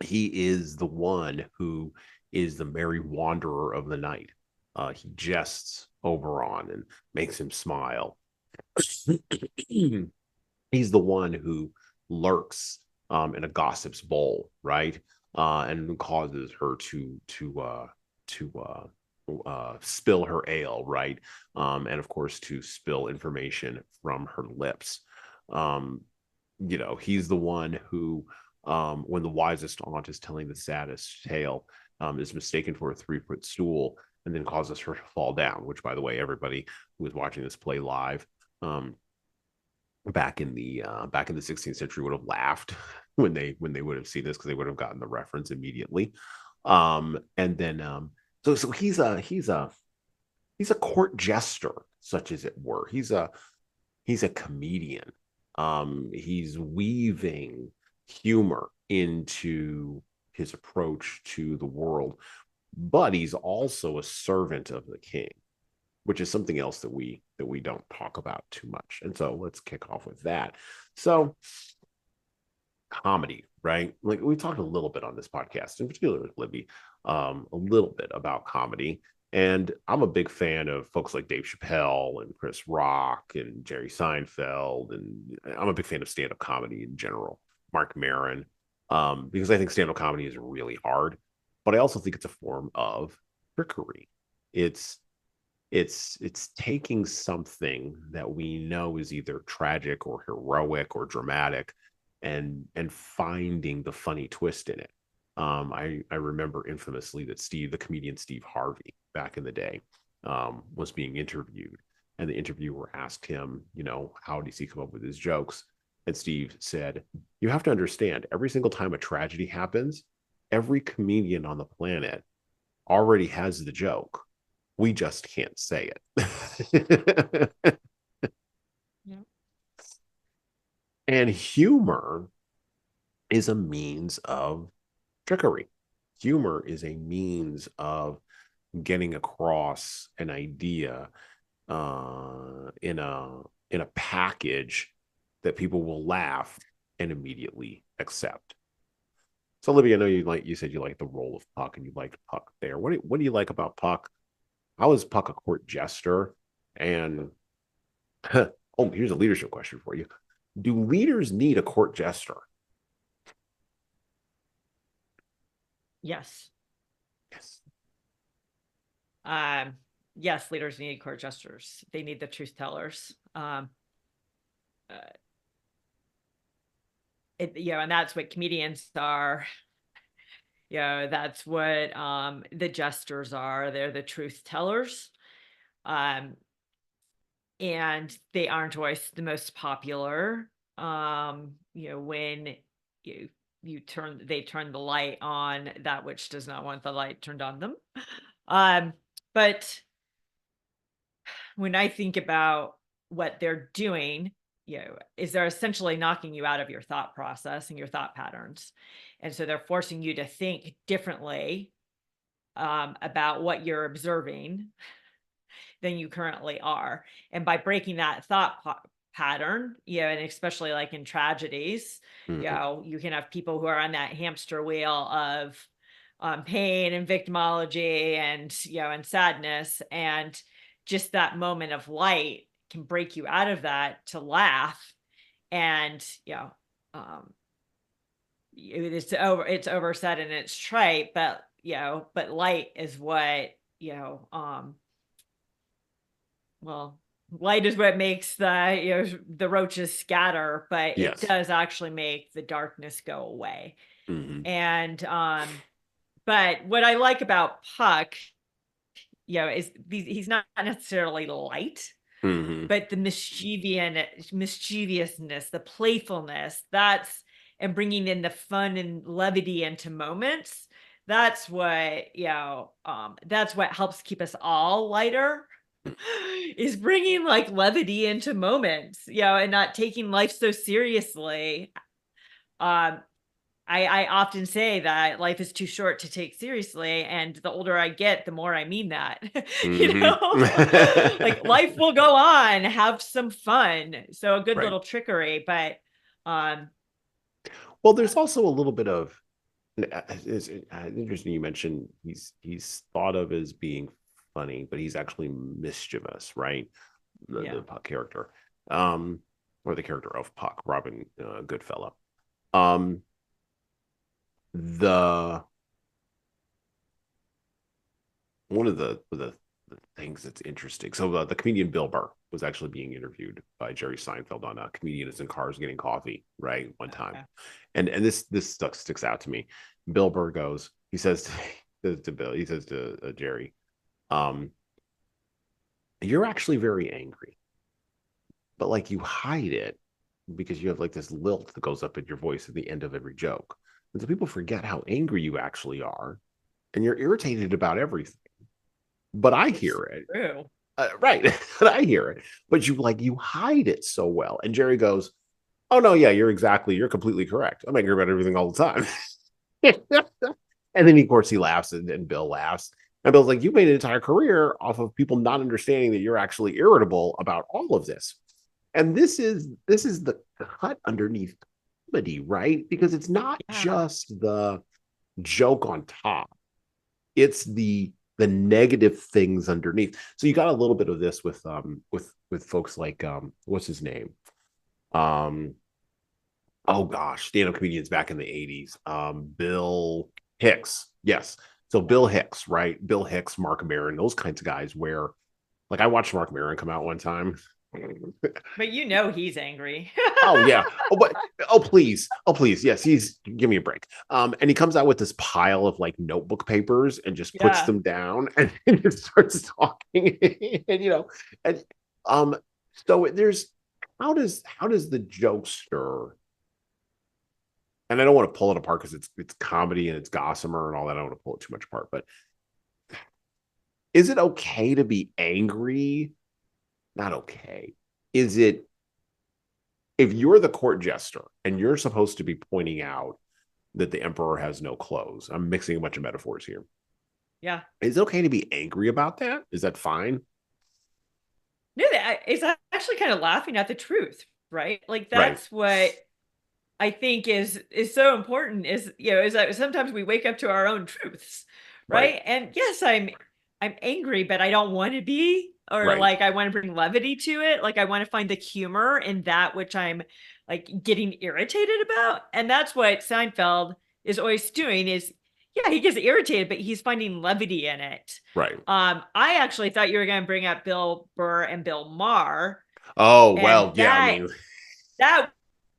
Speaker 3: he is the one who is the merry wanderer of the night. He jests Oberon and makes him smile. He's the one who lurks in a gossip's bowl, right? And causes her to spill her ale, right? And of course, to spill information from her lips. He's the one who, when the wisest aunt is telling the saddest tale, is mistaken for a 3-foot stool and then causes her to fall down, which, by the way, everybody who was watching this play live back in the 16th century would have laughed when they would have seen this, because they would have gotten the reference immediately. And then so he's a court jester, such as it were. He's a comedian. He's weaving humor into his approach to the world, but he's also a servant of the king, which is something else that we don't talk about too much. And so let's kick off with that. So, comedy, right? Like, we talked a little bit on this podcast, in particular with Libby, a little bit about comedy. And I'm a big fan of folks like Dave Chappelle and Chris Rock and Jerry Seinfeld. And I'm a big fan of stand-up comedy in general, Mark Maron, because I think stand-up comedy is really hard. But I also think it's a form of trickery. It's taking something that we know is either tragic or heroic or dramatic and finding the funny twist in it. I remember infamously that the comedian Steve Harvey back in the day, was being interviewed, and the interviewer asked him, how does he come up with his jokes? And Steve said, "You have to understand, every single time a tragedy happens, every comedian on the planet already has the joke. We just can't say it."
Speaker 2: Yeah.
Speaker 3: And humor is a means of trickery. Humor is a means of getting across an idea in a package that people will laugh and immediately accept. So, Libby, I know you said you like the role of Puck and you liked Puck there. What do you like about Puck? How is Puck a court jester? And oh, here's a leadership question for you. Do leaders need a court jester?
Speaker 2: Yes.
Speaker 3: Yes.
Speaker 2: Yes, leaders need court jesters. They need the truth tellers. And that's what comedians are. That's what the jesters are. They're the truth tellers. And they aren't always the most popular. When they turn the light on that which does not want the light turned on them. But when I think about what they're doing, is they're essentially knocking you out of your thought process and your thought patterns. And so they're forcing you to think differently about what you're observing than you currently are. And by breaking that thought pattern, and especially like in tragedies, you can have people who are on that hamster wheel of pain and victimology and sadness, and just that moment of light can break you out of that to laugh. And it's oversaid and it's trite, but light is what light is what makes the roaches scatter, but
Speaker 3: Yes.
Speaker 2: it does actually make the darkness go away.
Speaker 3: Mm-hmm.
Speaker 2: And but what I like about Puck, is he's not necessarily light, but the mischievousness, the playfulness, and bringing in the fun and levity into moments. That's what helps keep us all lighter. Is bringing like levity into moments, and not taking life so seriously. I often say that life is too short to take seriously, and the older I get, the more I mean that. Like life will go on, have some fun. So a good little trickery, but
Speaker 3: well, there's also a little bit of it's interesting you mentioned he's thought of as being funny, but he's actually mischievous, right? The Puck character, or the character of Puck, Robin Goodfellow. One of the things that's interesting. So the comedian Bill Burr was actually being interviewed by Jerry Seinfeld on a comedian is in cars getting coffee, right? One time. And this sticks out to me. Bill Burr goes, he says to Bill, he says to Jerry, you're actually very angry, but like you hide it because you have like this lilt that goes up in your voice at the end of every joke. And so people forget how angry you actually are, and you're irritated about everything. But I hear it.
Speaker 2: True.
Speaker 3: Right. I hear it. But you hide it so well. And Jerry goes, "Oh no, yeah, you're completely correct. I'm angry about everything all the time." And then of course he laughs and Bill laughs. And Bill's like, "You made an entire career off of people not understanding that you're actually irritable about all of this." And this is the cut underneath comedy, right? Because it's not just the joke on top. It's the the negative things underneath. So you got a little bit of this with folks like what's his name? Oh gosh, stand-up comedians back in the 80s. Bill Hicks. Yes. So Bill Hicks, right? Bill Hicks, Mark Maron, those kinds of guys where like I watched Mark Maron come out one time.
Speaker 2: But you know he's angry.
Speaker 3: Oh yeah. Oh please. Oh please. Yes, he's give me a break. And he comes out with this pile of like notebook papers and just puts
Speaker 2: Yeah.
Speaker 3: them down and just starts talking. And and so there's how does the jokester, and I don't want to pull it apart because it's comedy and it's gossamer and all that. I don't want to pull it too much apart, but is it okay to be angry? Not okay. Is it, if you're the court jester and you're supposed to be pointing out that the emperor has no clothes? I'm mixing a bunch of metaphors here.
Speaker 2: Yeah.
Speaker 3: Is it okay to be angry about that? Is that fine?
Speaker 2: No, it's actually kind of laughing at the truth, right? Like
Speaker 3: Right.
Speaker 2: that's what I think is so important is that sometimes we wake up to our own truths, right?
Speaker 3: Right.
Speaker 2: And yes, I'm angry, but I don't want to be, or
Speaker 3: Right.
Speaker 2: like I want to bring levity to it. Like I want to find the humor in that which I'm like getting irritated about. And that's what Seinfeld is always doing is, yeah, he gets irritated, but he's finding levity in it.
Speaker 3: Right.
Speaker 2: I actually thought you were going to bring up Bill Burr and Bill Maher.
Speaker 3: Oh,
Speaker 2: And
Speaker 3: well, yeah, I mean,
Speaker 2: that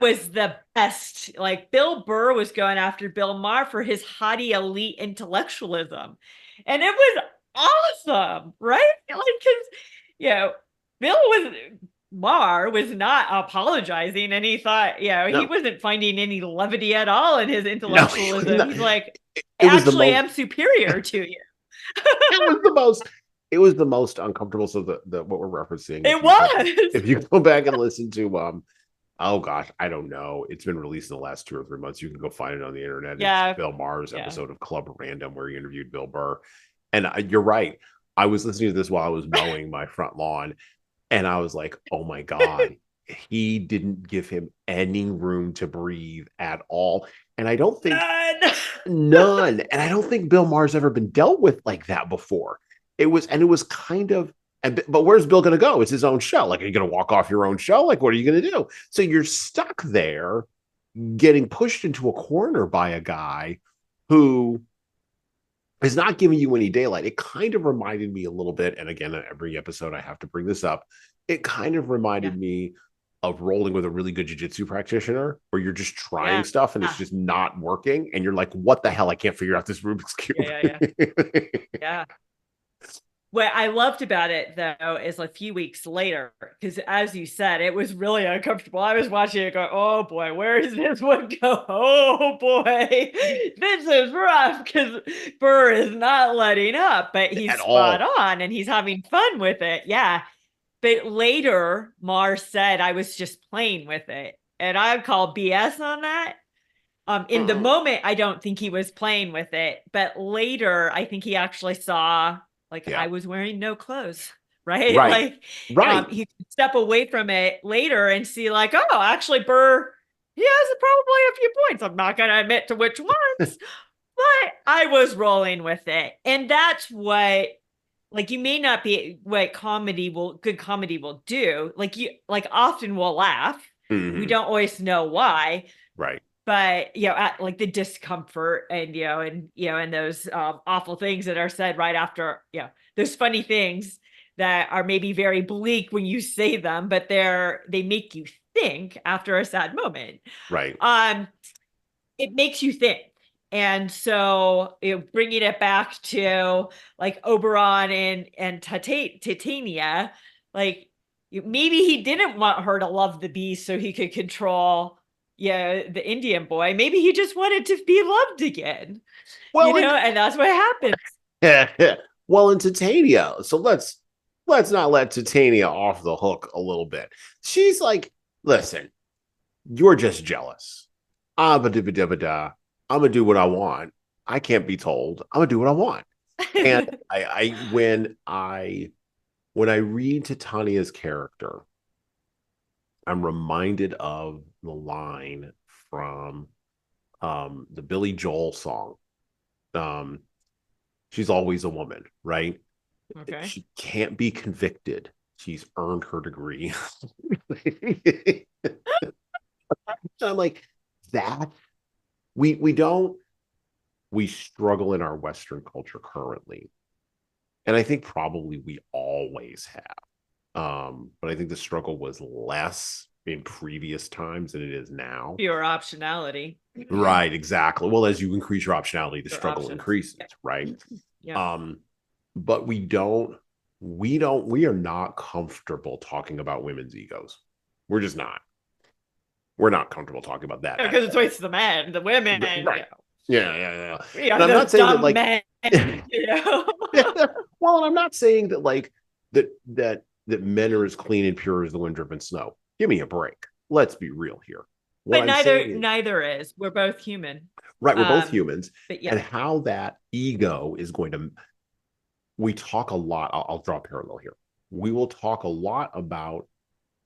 Speaker 2: was the best. Like Bill Burr was going after Bill Maher for his haughty elite intellectualism. And it was awesome, right? Like, because, Maher was not apologizing and he thought, he
Speaker 3: no.
Speaker 2: wasn't finding any levity at all in his
Speaker 3: No,
Speaker 2: intellectualism. He's like,
Speaker 3: it was the
Speaker 2: actually,
Speaker 3: most,
Speaker 2: I'm superior to you.
Speaker 3: it was the most uncomfortable. So the what we're referencing,
Speaker 2: It was.
Speaker 3: if you go back and listen to oh gosh, I don't know, it's been released in the last 2 or 3 months. You can go find it on the internet.
Speaker 2: Yeah.
Speaker 3: It's Bill Maher's episode of Club Random where he interviewed Bill Burr. And you're right, I was listening to this while I was mowing my front lawn, and I was like, oh my god, he didn't give him any room to breathe at all. And I don't think none. And I don't think Bill Maher's ever been dealt with like that before. It was kind of, but where's Bill going to go? It's his own show. Like, are you going to walk off your own show? Like, what are you going to do? So you're stuck there getting pushed into a corner by a guy who is not giving you any daylight. It kind of reminded me a little bit, and again, every episode I have to bring this up, it kind of reminded me of rolling with a really good jiu-jitsu practitioner where you're just trying stuff and it's just not working. And you're like, what the hell? I can't figure out this Rubik's Cube.
Speaker 2: Yeah. What I loved about it, though, is a few weeks later, because as you said, it was really uncomfortable. I was watching it going, oh boy, where is this one go? Oh boy, this is rough because Burr is not letting up, but he's spot on and he's having fun with it. Yeah. But later, Maher said, I was just playing with it. And I call BS on that. In the moment, I don't think he was playing with it. But later, I think he actually saw, I was wearing no clothes, right?
Speaker 3: Right.
Speaker 2: He could step away from it later and see oh, actually, Burr, he has probably a few points. I'm not going to admit to which ones, but I was rolling with it. And that's what, you may not be what good comedy will do. Often we'll laugh.
Speaker 3: Mm-hmm.
Speaker 2: We don't always know why.
Speaker 3: Right.
Speaker 2: But, at the discomfort and, and those awful things that are said right after, those funny things that are maybe very bleak when you say them, but they make you think after a sad moment.
Speaker 3: Right.
Speaker 2: It makes you think. And so bringing it back to Oberon and Titania, maybe he didn't want her to love the beast so he could control the Indian boy. Maybe he just wanted to be loved again. Well, and that's what happens.
Speaker 3: Well, in Titania, so let's not let Titania off the hook a little bit. She's like, listen, you're just jealous. I'm gonna do what I want. I can't be told. I'm gonna do what I want. And when I read Titania's character, I'm reminded of the line from the Billy Joel song. She's always a woman, right?
Speaker 2: Okay.
Speaker 3: She can't be convicted. She's earned her degree. And I'm like, that we don't we struggle in our Western culture currently. And I think probably we always have. But I think the struggle was less in previous times than it is now.
Speaker 2: Pure optionality.
Speaker 3: Right, exactly. Well, as you increase your optionality, the
Speaker 2: Your
Speaker 3: struggle
Speaker 2: options.
Speaker 3: increases,
Speaker 2: Yeah.
Speaker 3: right?
Speaker 2: Yeah.
Speaker 3: But we are not comfortable talking about women's egos. We're just not. We're not comfortable talking about that.
Speaker 2: Because it's always the men, the women.
Speaker 3: Right. Yeah.
Speaker 2: We
Speaker 3: And
Speaker 2: are
Speaker 3: I'm not
Speaker 2: those
Speaker 3: saying that
Speaker 2: dumb
Speaker 3: like
Speaker 2: men, you know.
Speaker 3: well, and I'm not saying that like that men are as clean and pure as the wind-driven snow. Give me a break. Let's be real here. What
Speaker 2: But
Speaker 3: I'm
Speaker 2: neither
Speaker 3: saying is,
Speaker 2: neither is. We're both human.
Speaker 3: right, we're both humans,
Speaker 2: But
Speaker 3: and
Speaker 2: yeah,
Speaker 3: how that ego is going to. We talk a lot. I'll draw a parallel here. We will talk a lot about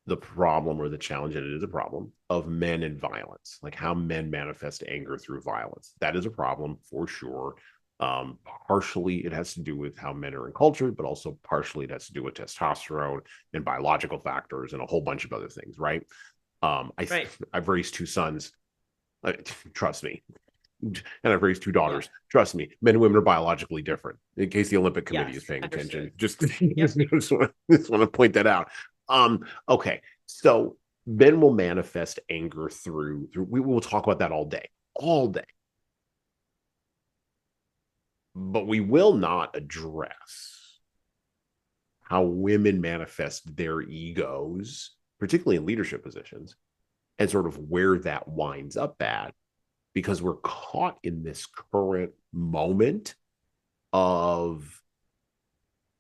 Speaker 3: the problem or the challenge, and it is a problem of men and violence, like how men manifest anger through violence. That is a problem for sure. Partially it has to do with how men are encultured, but also partially it has to do with testosterone and biological factors and a whole bunch of other things, right?
Speaker 2: right.
Speaker 3: I've raised two sons, trust me, and I've raised two daughters.
Speaker 2: Yeah.
Speaker 3: Trust me, men and women are biologically different. In case the Olympic Committee
Speaker 2: Yes,
Speaker 3: is paying attention,
Speaker 2: understood.
Speaker 3: just want to point that out. Okay, so men will manifest anger through. We will talk about that all day, but we will not address how women manifest their egos, particularly in leadership positions, and sort of where that winds up at, because we're caught in this current moment of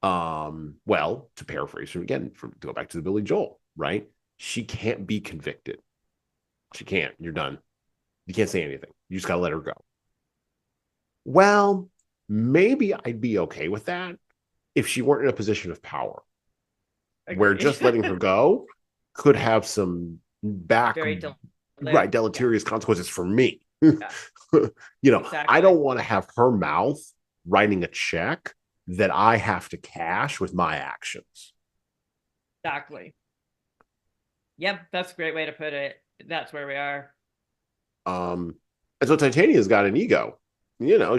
Speaker 3: well, to paraphrase from to go back to the Billy Joel, right? She can't be convicted. She can't. You're done. You can't say anything. You just gotta let her go. Well, maybe I'd be okay with that if she weren't in a position of power, where just letting her go could have some deleterious consequences for me.
Speaker 2: Yeah.
Speaker 3: Exactly. I don't want to have her mouth writing a check that I have to cash with my actions.
Speaker 2: Exactly. Yep, that's a great way to put it. That's where we are.
Speaker 3: And so Titania's got an ego.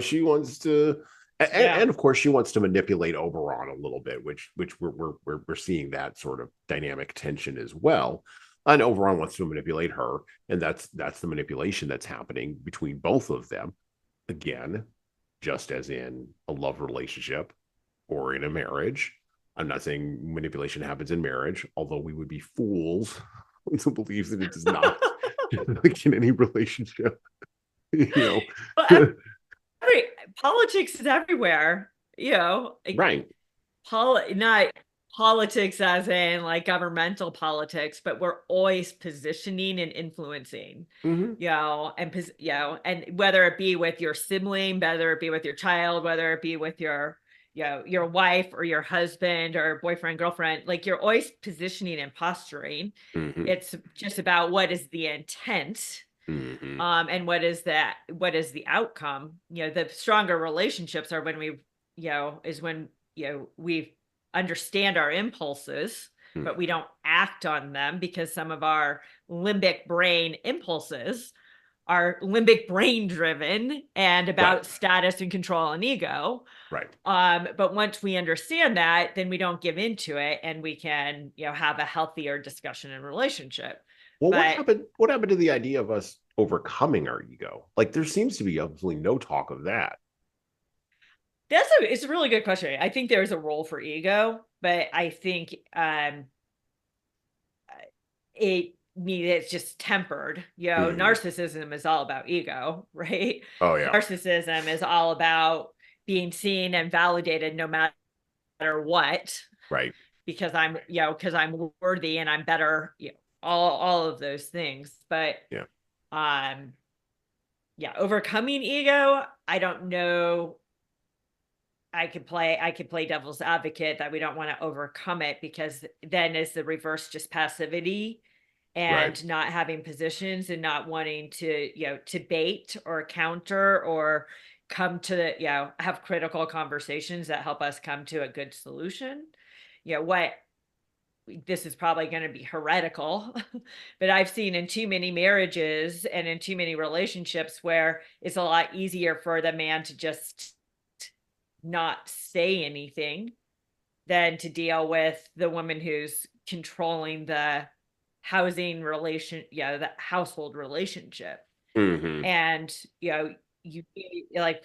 Speaker 3: She wants to, and of course she wants to manipulate Oberon a little bit, which we're seeing that sort of dynamic tension as well. And Oberon wants to manipulate her, and that's the manipulation that's happening between both of them. Again, just as in a love relationship or in a marriage. I'm not saying manipulation happens in marriage, although we would be fools to believe that it does not like in any relationship.
Speaker 2: Well, politics is everywhere,
Speaker 3: right.
Speaker 2: Not politics as in like governmental politics, but we're always positioning and influencing, and whether it be with your sibling, whether it be with your child, whether it be with your wife or your husband or boyfriend, girlfriend, like you're always positioning and posturing. It's just about what is the intent. And what is the outcome. The stronger relationships are when we understand our impulses, but we don't act on them, because some of our limbic brain impulses are limbic brain driven and about status and control and ego.
Speaker 3: Right.
Speaker 2: But once we understand that, then we don't give into it, and we can, have a healthier discussion and relationship.
Speaker 3: Well, what happened to the idea of us overcoming our ego? Like, there seems to be absolutely no talk of that.
Speaker 2: It's a really good question. I think there's a role for ego, but I think it's just tempered. Narcissism is all about ego, right?
Speaker 3: Oh yeah.
Speaker 2: Narcissism is all about being seen and validated no matter what.
Speaker 3: Right.
Speaker 2: Because I'm worthy and I'm better, all of those things. But overcoming ego, I don't know. I could play devil's advocate that we don't want to overcome it, because then is the reverse just passivity and not having positions and not wanting to, to bait or counter or, come to the, have critical conversations that help us come to a good solution. This is probably going to be heretical, but I've seen in too many marriages and in too many relationships where it's a lot easier for the man to just not say anything than to deal with the woman who's controlling the the household relationship.
Speaker 3: Mm-hmm.
Speaker 2: And, you like,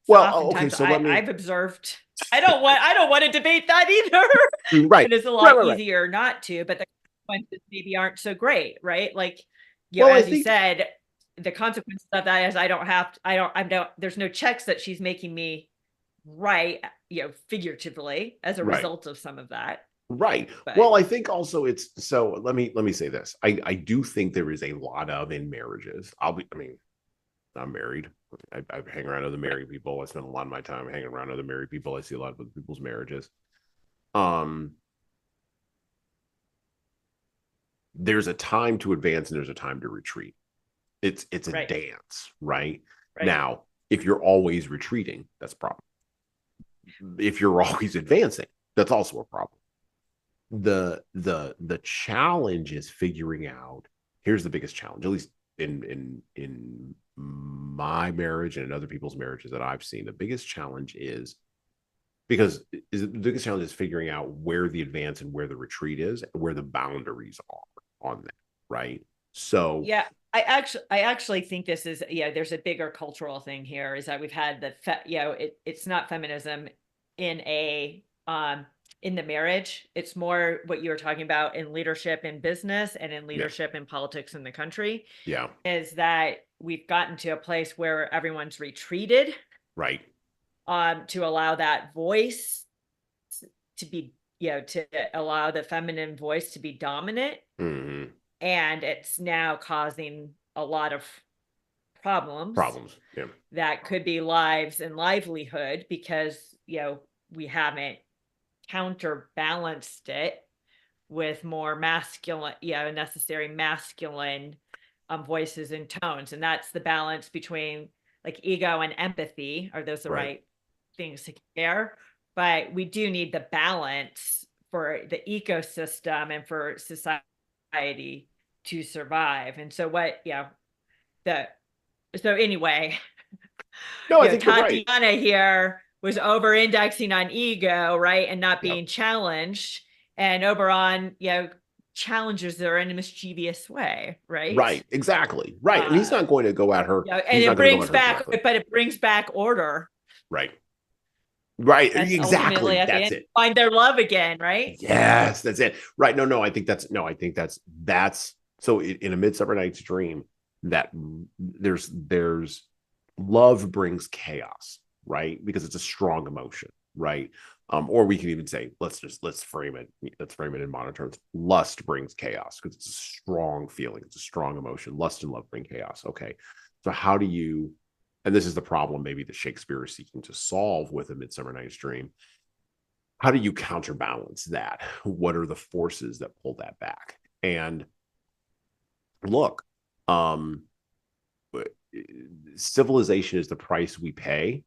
Speaker 3: Well, okay,
Speaker 2: oftentimes
Speaker 3: so let me
Speaker 2: I've observed, I don't want to debate that either.
Speaker 3: right,
Speaker 2: But it's a
Speaker 3: right,
Speaker 2: lot
Speaker 3: right, right.
Speaker 2: easier not to, but the consequences maybe aren't so great, right? Like,
Speaker 3: Well, I
Speaker 2: as you
Speaker 3: think
Speaker 2: said, the consequences of that is there's no checks that she's making me right, figuratively as a
Speaker 3: right.
Speaker 2: result of some of that.
Speaker 3: Right.
Speaker 2: But
Speaker 3: Well, I think also it's so let me say this. I do think there is a lot of in marriages. I mean, I'm married. I hang around other married people. I spend a lot of my time hanging around other married people. I see a lot of other people's marriages. Um, there's a time to advance and there's a time to retreat. It's a
Speaker 2: right,
Speaker 3: dance, right?
Speaker 2: right,
Speaker 3: Now, if you're always retreating, that's a problem. If you're always advancing, that's also a problem. The challenge is figuring out, here's the biggest challenge, at least in my marriage and in other people's marriages that I've seen. The biggest challenge is the biggest challenge is figuring out where the advance and where the retreat is and where the boundaries are on that, right? So
Speaker 2: yeah. I actually think this is, there's a bigger cultural thing here, is that we've had it's not feminism in in the marriage. It's more what you were talking about in leadership in business and in
Speaker 3: yeah,
Speaker 2: leadership in politics in the country,
Speaker 3: yeah,
Speaker 2: is that we've gotten to a place where everyone's retreated
Speaker 3: right,
Speaker 2: to allow that voice to be, to allow the feminine voice to be dominant.
Speaker 3: mm-hmm.
Speaker 2: And it's now causing a lot of problems
Speaker 3: Problems, yeah,
Speaker 2: that could be lives and livelihood, because we haven't counterbalanced it with more masculine, necessary masculine voices and tones. And that's the balance between like ego and empathy. Are those the
Speaker 3: right,
Speaker 2: right things to care? But we do need the balance for the ecosystem and for society to survive. And so the so anyway,
Speaker 3: no, I think you're right,
Speaker 2: Tatiana here was over indexing on ego, right? And not
Speaker 3: yep,
Speaker 2: being challenged. And Oberon, challenges her in a mischievous way, right?
Speaker 3: right, exactly, right, and he's
Speaker 2: Uh,
Speaker 3: not going to go at her,
Speaker 2: and
Speaker 3: he's not
Speaker 2: it
Speaker 3: going to go
Speaker 2: brings
Speaker 3: at her
Speaker 2: back,
Speaker 3: directly,
Speaker 2: but it brings back order.
Speaker 3: right, right,
Speaker 2: And ultimately
Speaker 3: exactly,
Speaker 2: at the
Speaker 3: that's
Speaker 2: end,
Speaker 3: it.
Speaker 2: find their love again, right?
Speaker 3: Yes, that's it. Right. No, I think that's so in A Midsummer Night's Dream, that there's love brings chaos, right? Because it's a strong emotion, right? Or we can even say, let's frame it in modern terms. Lust brings chaos because it's a strong feeling, it's a strong emotion. Lust and love bring chaos. Okay. So how do you, and this is the problem maybe that Shakespeare is seeking to solve with A Midsummer Night's Dream, how do you counterbalance that? What are the forces that pull that back? And look, um, civilization is the price we pay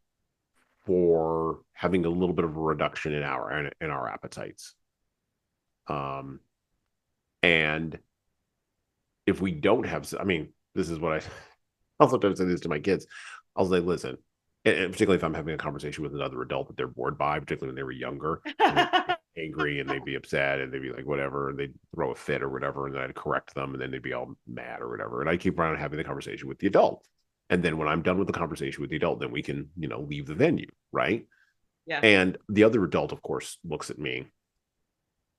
Speaker 3: for having a little bit of a reduction in our appetites. And if we don't have, I mean, this is what I'll sometimes say this to my kids. I'll say, listen, and particularly if I'm having a conversation with another adult that they're bored by, particularly when they were younger, they'd be angry and they'd be upset and they'd be like, whatever, and they'd throw a fit or whatever, and then I'd correct them and then they'd be all mad or whatever. And I keep around having the conversation with the adult. And then when I'm done with the conversation with the adult, then we can, leave the venue, right?
Speaker 2: Yeah.
Speaker 3: And the other adult, of course, looks at me,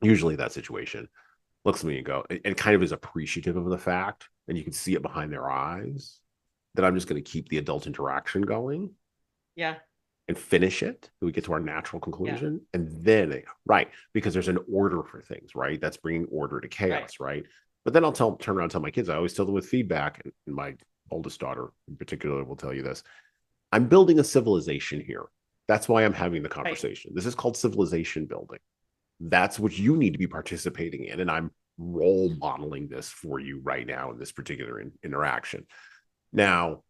Speaker 3: usually that situation, looks at me and go, and kind of is appreciative of the fact, and you can see it behind their eyes, that I'm just going to keep the adult interaction going.
Speaker 2: Yeah.
Speaker 3: And finish it. We get to our natural conclusion.
Speaker 2: Yeah.
Speaker 3: And then, right, because there's an order for things, right? That's bringing order to chaos, right? But then I'll turn around and tell my kids, I always tell them with feedback, and my oldest daughter in particular will tell you this. I'm building a civilization here. That's why I'm having the conversation. Right. This is called civilization building. That's what you need to be participating in. And I'm role modeling this for you right now in this particular interaction. Now,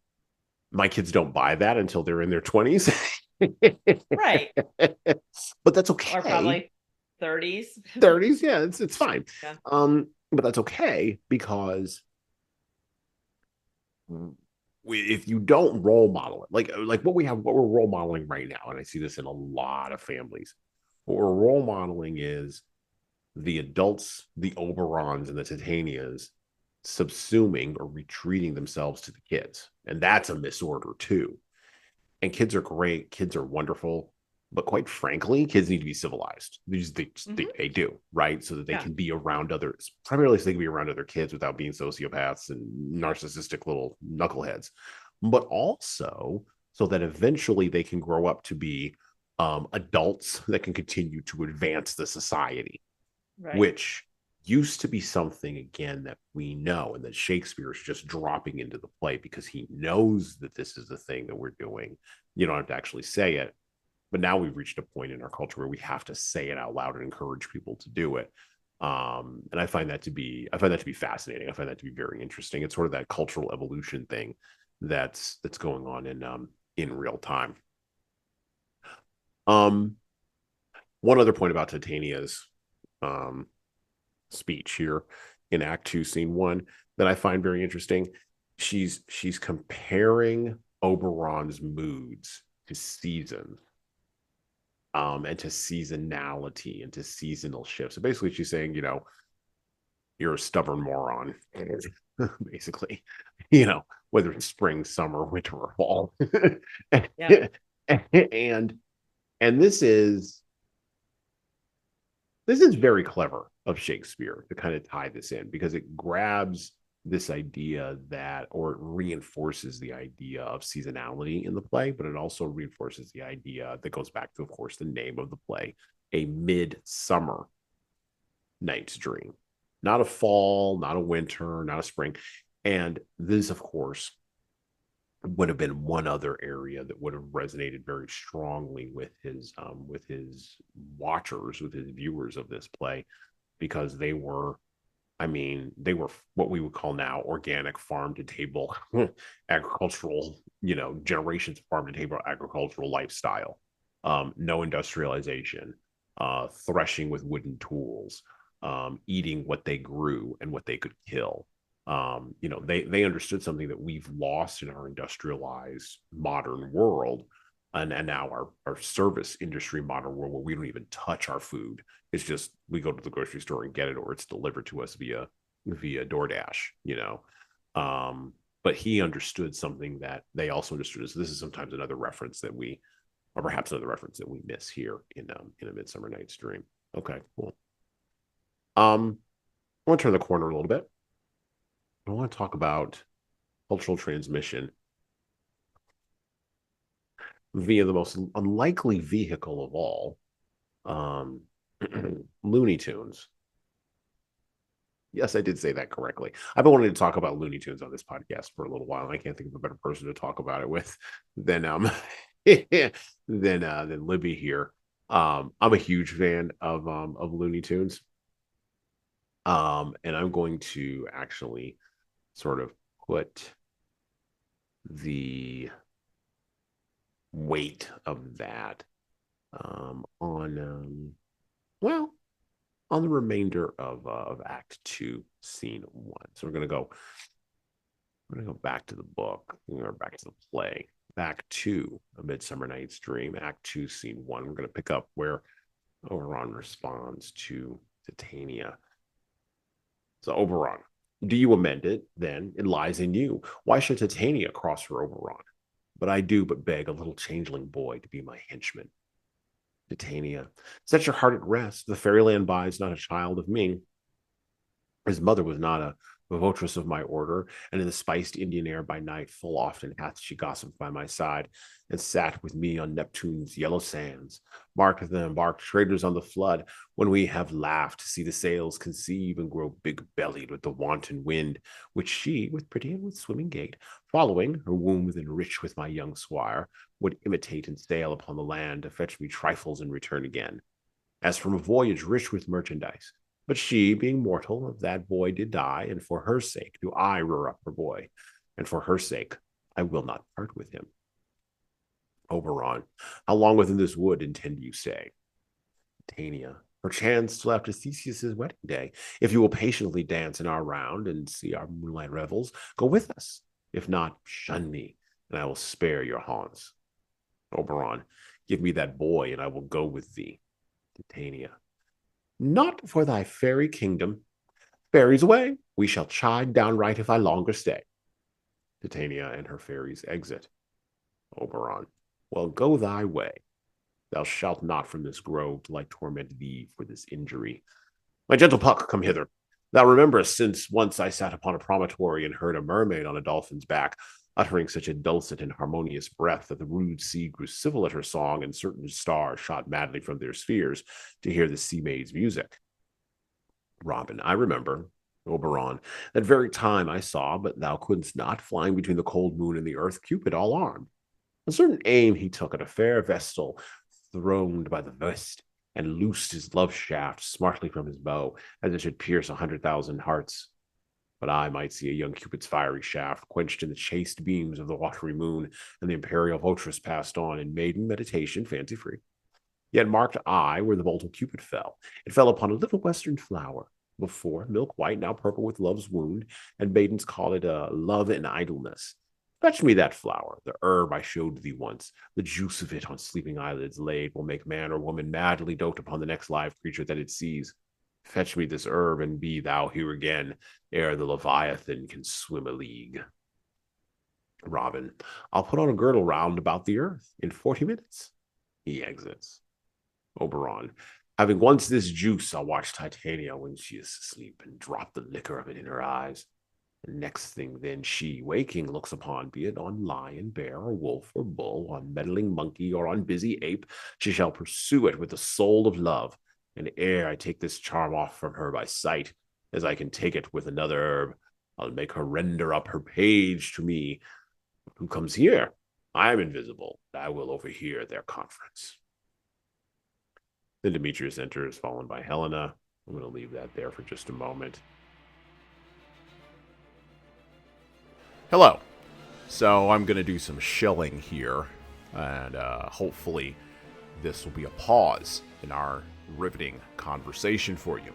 Speaker 3: My kids don't buy that until they're in their 20s.
Speaker 2: Right.
Speaker 3: But that's
Speaker 2: Or
Speaker 3: okay.
Speaker 2: probably 30s.
Speaker 3: 30s, yeah, it's fine.
Speaker 2: Yeah.
Speaker 3: But that's okay because if you don't role model it, like what we're role modeling right now, and I see this in a lot of families, what we're role modeling is the adults, the Oberons and the Titanias subsuming or retreating themselves to the kids. And that's a misorder too. And kids are great, kids are wonderful, but quite frankly, kids need to be civilized. They do, right? So that they can be around others, primarily so they can be around other kids without being sociopaths and narcissistic little knuckleheads, but also so that eventually they can grow up to be adults that can continue to advance the society, which used to be something, again, that we know, and that Shakespeare is just dropping into the play because he knows that this is the thing that we're doing. You don't have to actually say it, but now we've reached a point in our culture where we have to say it out loud and encourage people to do it. And I find that to be fascinating. I find that to be very interesting. It's sort of that cultural evolution thing that's going on in real time. One other point about Titania's speech here in Act 2, Scene 1 that I find very interesting. She's comparing Oberon's moods to seasons, and to seasonality and to seasonal shifts. So basically, she's saying, you're a stubborn moron, basically, whether it's spring, summer, winter, or fall. Yeah. and this is very clever of Shakespeare to kind of tie this in, because it grabs this idea that, or it reinforces the idea of seasonality in the play, but it also reinforces the idea that goes back to, of course, the name of the play, a midsummer night's dream, not a fall, not a winter, not a spring. And this, of course, would have been one other area that would have resonated very strongly with his watchers, with his viewers of this play, because they were what we would call now organic farm to table agricultural, generations of farm to table agricultural lifestyle. No industrialization, threshing with wooden tools, eating what they grew and what they could kill. They understood something that we've lost in our industrialized modern world, and now our service industry modern world, where we don't even touch our food. It's just we go to the grocery store and get it, or it's delivered to us via DoorDash. But he understood something that they also understood. So this is sometimes another reference that we, or perhaps another reference that we miss here in A Midsummer Night's Dream. Okay, cool. I want to turn the corner a little bit. I want to talk about cultural transmission via the most unlikely vehicle of all, Looney Tunes. Yes, I did say that correctly. I've been wanting to talk about Looney Tunes on this podcast for a little while, and I can't think of a better person to talk about it with than than Libby here. I'm a huge fan of Looney Tunes. And I'm going to actually sort of put the weight of that on the remainder of Act 2, Scene 1. So we're gonna go back to the book, or back to the play. Act 2, A Midsummer Night's Dream, Act 2, Scene 1. We're gonna pick up where Oberon responds to Titania. So Oberon, do you amend it? Then it lies in you. Why should Titania cross her Oberon? But I do but beg a little changeling boy to be my henchman. Titania, set your heart at rest. The fairyland bides not a child of me. His mother was not a votress of my order, and in the spiced Indian air by night full often hath she gossiped by my side, and sat with me on Neptune's yellow sands, marked the embarked traders on the flood, when we have laughed to see the sails conceive and grow big-bellied with the wanton wind, which she, with pretty and with swimming gait, following, her womb enriched with my young squire, would imitate and sail upon the land to fetch me trifles and return again, as from a voyage rich with merchandise. But she, being mortal, of that boy did die, and for her sake do I rear up her boy, and for her sake I will not part with him. Oberon, how long within this wood intend you stay? Titania, perchance till after Theseus's wedding day. If you will patiently dance in our round and see our moonlight revels, go with us. If not, shun me, and I will spare your haunts. Oberon, give me that boy, and I will go with thee. Titania, not for thy fairy kingdom. Fairies away, we shall chide downright if I longer stay. Titania and her fairies exit. Oberon, well, go thy way. Thou shalt not from this grove till I torment thee for this injury. My gentle Puck, come hither. Thou rememberest since once I sat upon a promontory and heard a mermaid on a dolphin's back, uttering such a dulcet and harmonious breath that the rude sea grew civil at her song, and certain stars shot madly from their spheres to hear the sea maid's music. Robin, I remember. Oberon, that very time I saw, but thou couldst not, flying between the cold moon and the earth, Cupid all armed. A certain aim he took at a fair vestal, throned by the vest, and loosed his love shaft smartly from his bow, as it should pierce 100,000 hearts. But I might see a young Cupid's fiery shaft quenched in the chaste beams of the watery moon, and the imperial votress passed on in maiden meditation, fancy-free. Yet marked I where the bolt of Cupid fell. It fell upon a little western flower, before milk white, now purple with love's wound, and maidens call it love and idleness. Fetch me that flower, the herb I showed thee once. The juice of it on sleeping eyelids laid will make man or woman madly dote upon the next live creature that it sees. Fetch me this herb, and be thou here again, ere the Leviathan can swim a league. Robin, I'll put on a girdle round about the earth in 40 minutes. He exits. Oberon, having once this juice, I'll watch Titania when she is asleep and drop the liquor of it in her eyes. The next thing then she, waking, looks upon, be it on lion, bear, or wolf, or bull, on meddling monkey, or on busy ape, she shall pursue it with the soul of love. And ere I take this charm off from her by sight, as I can take it with another herb, I'll make her render up her page to me. Who comes here? I am invisible. I will overhear their conference. Then Demetrius enters, followed by Helena. I'm going to leave that there for just a moment.
Speaker 1: Hello. So I'm going to do some shilling here, and hopefully this will be a pause in our riveting conversation for you.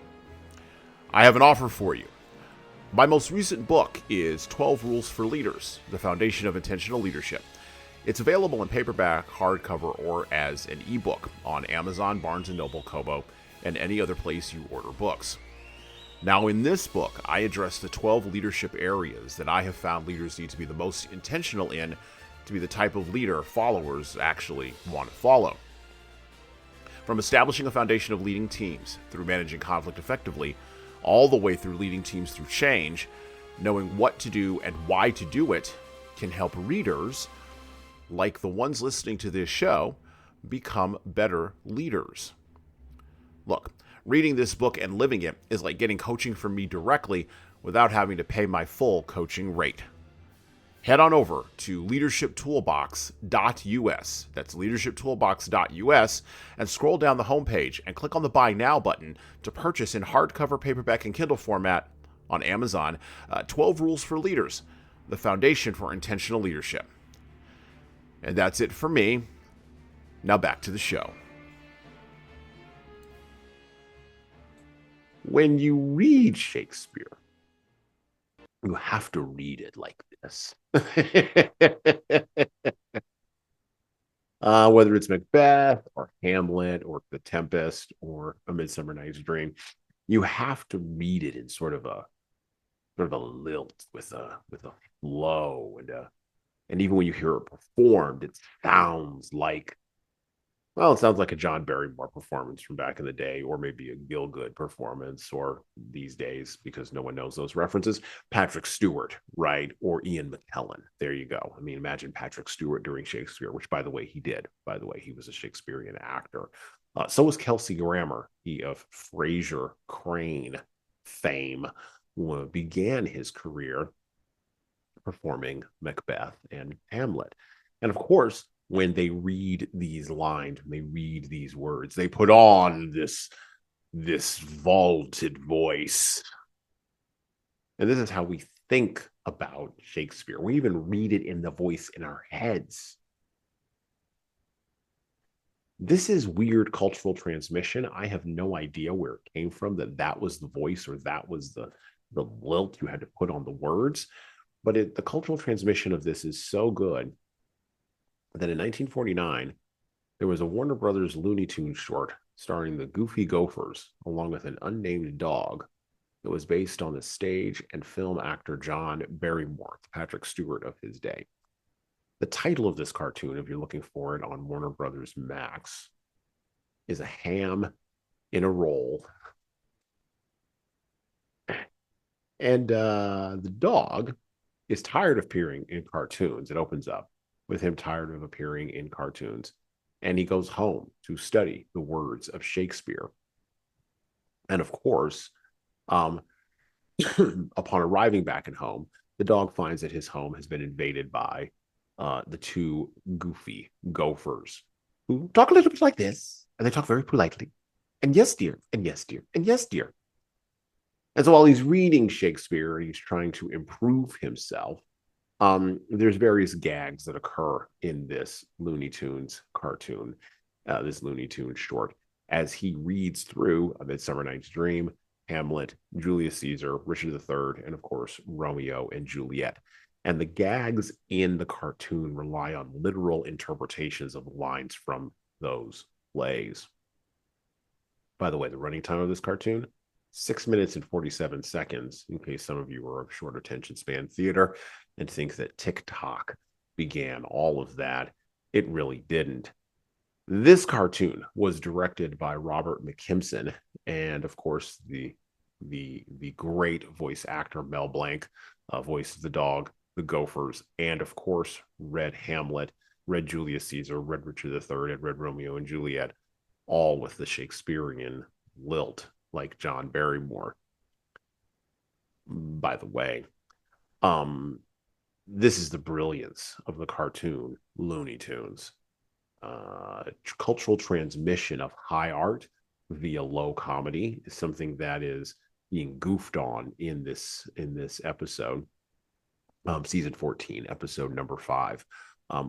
Speaker 1: I have an offer for you. My most recent book is 12 Rules for Leaders, The Foundation of Intentional Leadership. It's available in paperback, hardcover, or as an ebook on Amazon, Barnes & Noble, Kobo, and any other place you order books. Now, in this book, I address the 12 leadership areas that I have found leaders need to be the most intentional in to be the type of leader followers actually want to follow. From establishing a foundation of leading teams through managing conflict effectively, all the way through leading teams through change, knowing what to do and why to do it can help readers, like the ones listening to this show, become better leaders. Look, reading this book and living it is like getting coaching from me directly without having to pay my full coaching rate. Head on over to leadershiptoolbox.us, that's leadershiptoolbox.us, and scroll down the homepage and click on the Buy Now button to purchase in hardcover, paperback, and Kindle format on Amazon 12 Rules for Leaders, the foundation for intentional leadership. And that's it for me. Now back to the show.
Speaker 3: When you read Shakespeare, you have to read it like this. Whether it's Macbeth or Hamlet or The Tempest or A Midsummer Night's Dream, you have to read it in sort of a lilt with a flow, and even when you hear it performed, it sounds like a John Barrymore performance from back in the day, or maybe a Gielgud performance, or these days, because no one knows those references, Patrick Stewart, right? Or Ian McKellen. There you go. I mean, imagine Patrick Stewart during Shakespeare, which, by the way, he did. By the way, he was a Shakespearean actor. So was Kelsey Grammer. He of Frasier Crane fame began his career performing Macbeth and Hamlet. And of course, when they read these lines, when they read these words, they put on this vaulted voice. And this is how we think about Shakespeare. We even read it in the voice in our heads. This is weird cultural transmission. I have no idea where it came from, that was the voice or that was the lilt you had to put on the words. But the cultural transmission of this is so good that in 1949, there was a Warner Brothers Looney Tunes short starring the Goofy Gophers, along with an unnamed dog, that was based on the stage and film actor John Barrymore, Patrick Stewart of his day. The title of this cartoon, if you're looking for it on Warner Brothers Max, is a ham in a roll. And the dog is tired of appearing in cartoons. It opens up with him tired of appearing in cartoons. And he goes home to study the words of Shakespeare. And of course, upon arriving back at home, the dog finds that his home has been invaded by the two goofy gophers who talk a little bit like this, and they talk very politely. And yes, dear, and yes, dear, and yes, dear. And so while he's reading Shakespeare and he's trying to improve himself, there's various gags that occur in this Looney Tunes cartoon, this Looney Tunes short, as he reads through A Midsummer Night's Dream, Hamlet, Julius Caesar, Richard III, and of course, Romeo and Juliet. And the gags in the cartoon rely on literal interpretations of lines from those plays. By the way, the running time of this cartoon, 6 minutes and 47 seconds, in case some of you are of short attention span theater and think that TikTok began all of that. It really didn't. This cartoon was directed by Robert McKimson, and of course, the great voice actor Mel Blanc, voice of the dog, the Gophers, and of course, read Hamlet, read Julius Caesar, read Richard III, and read Romeo and Juliet, all with the Shakespearean lilt, like John Barrymore. By the way, this is the brilliance of the cartoon Looney Tunes. Cultural transmission of high art via low comedy is something that is being goofed on in this episode, season 14, episode number 5,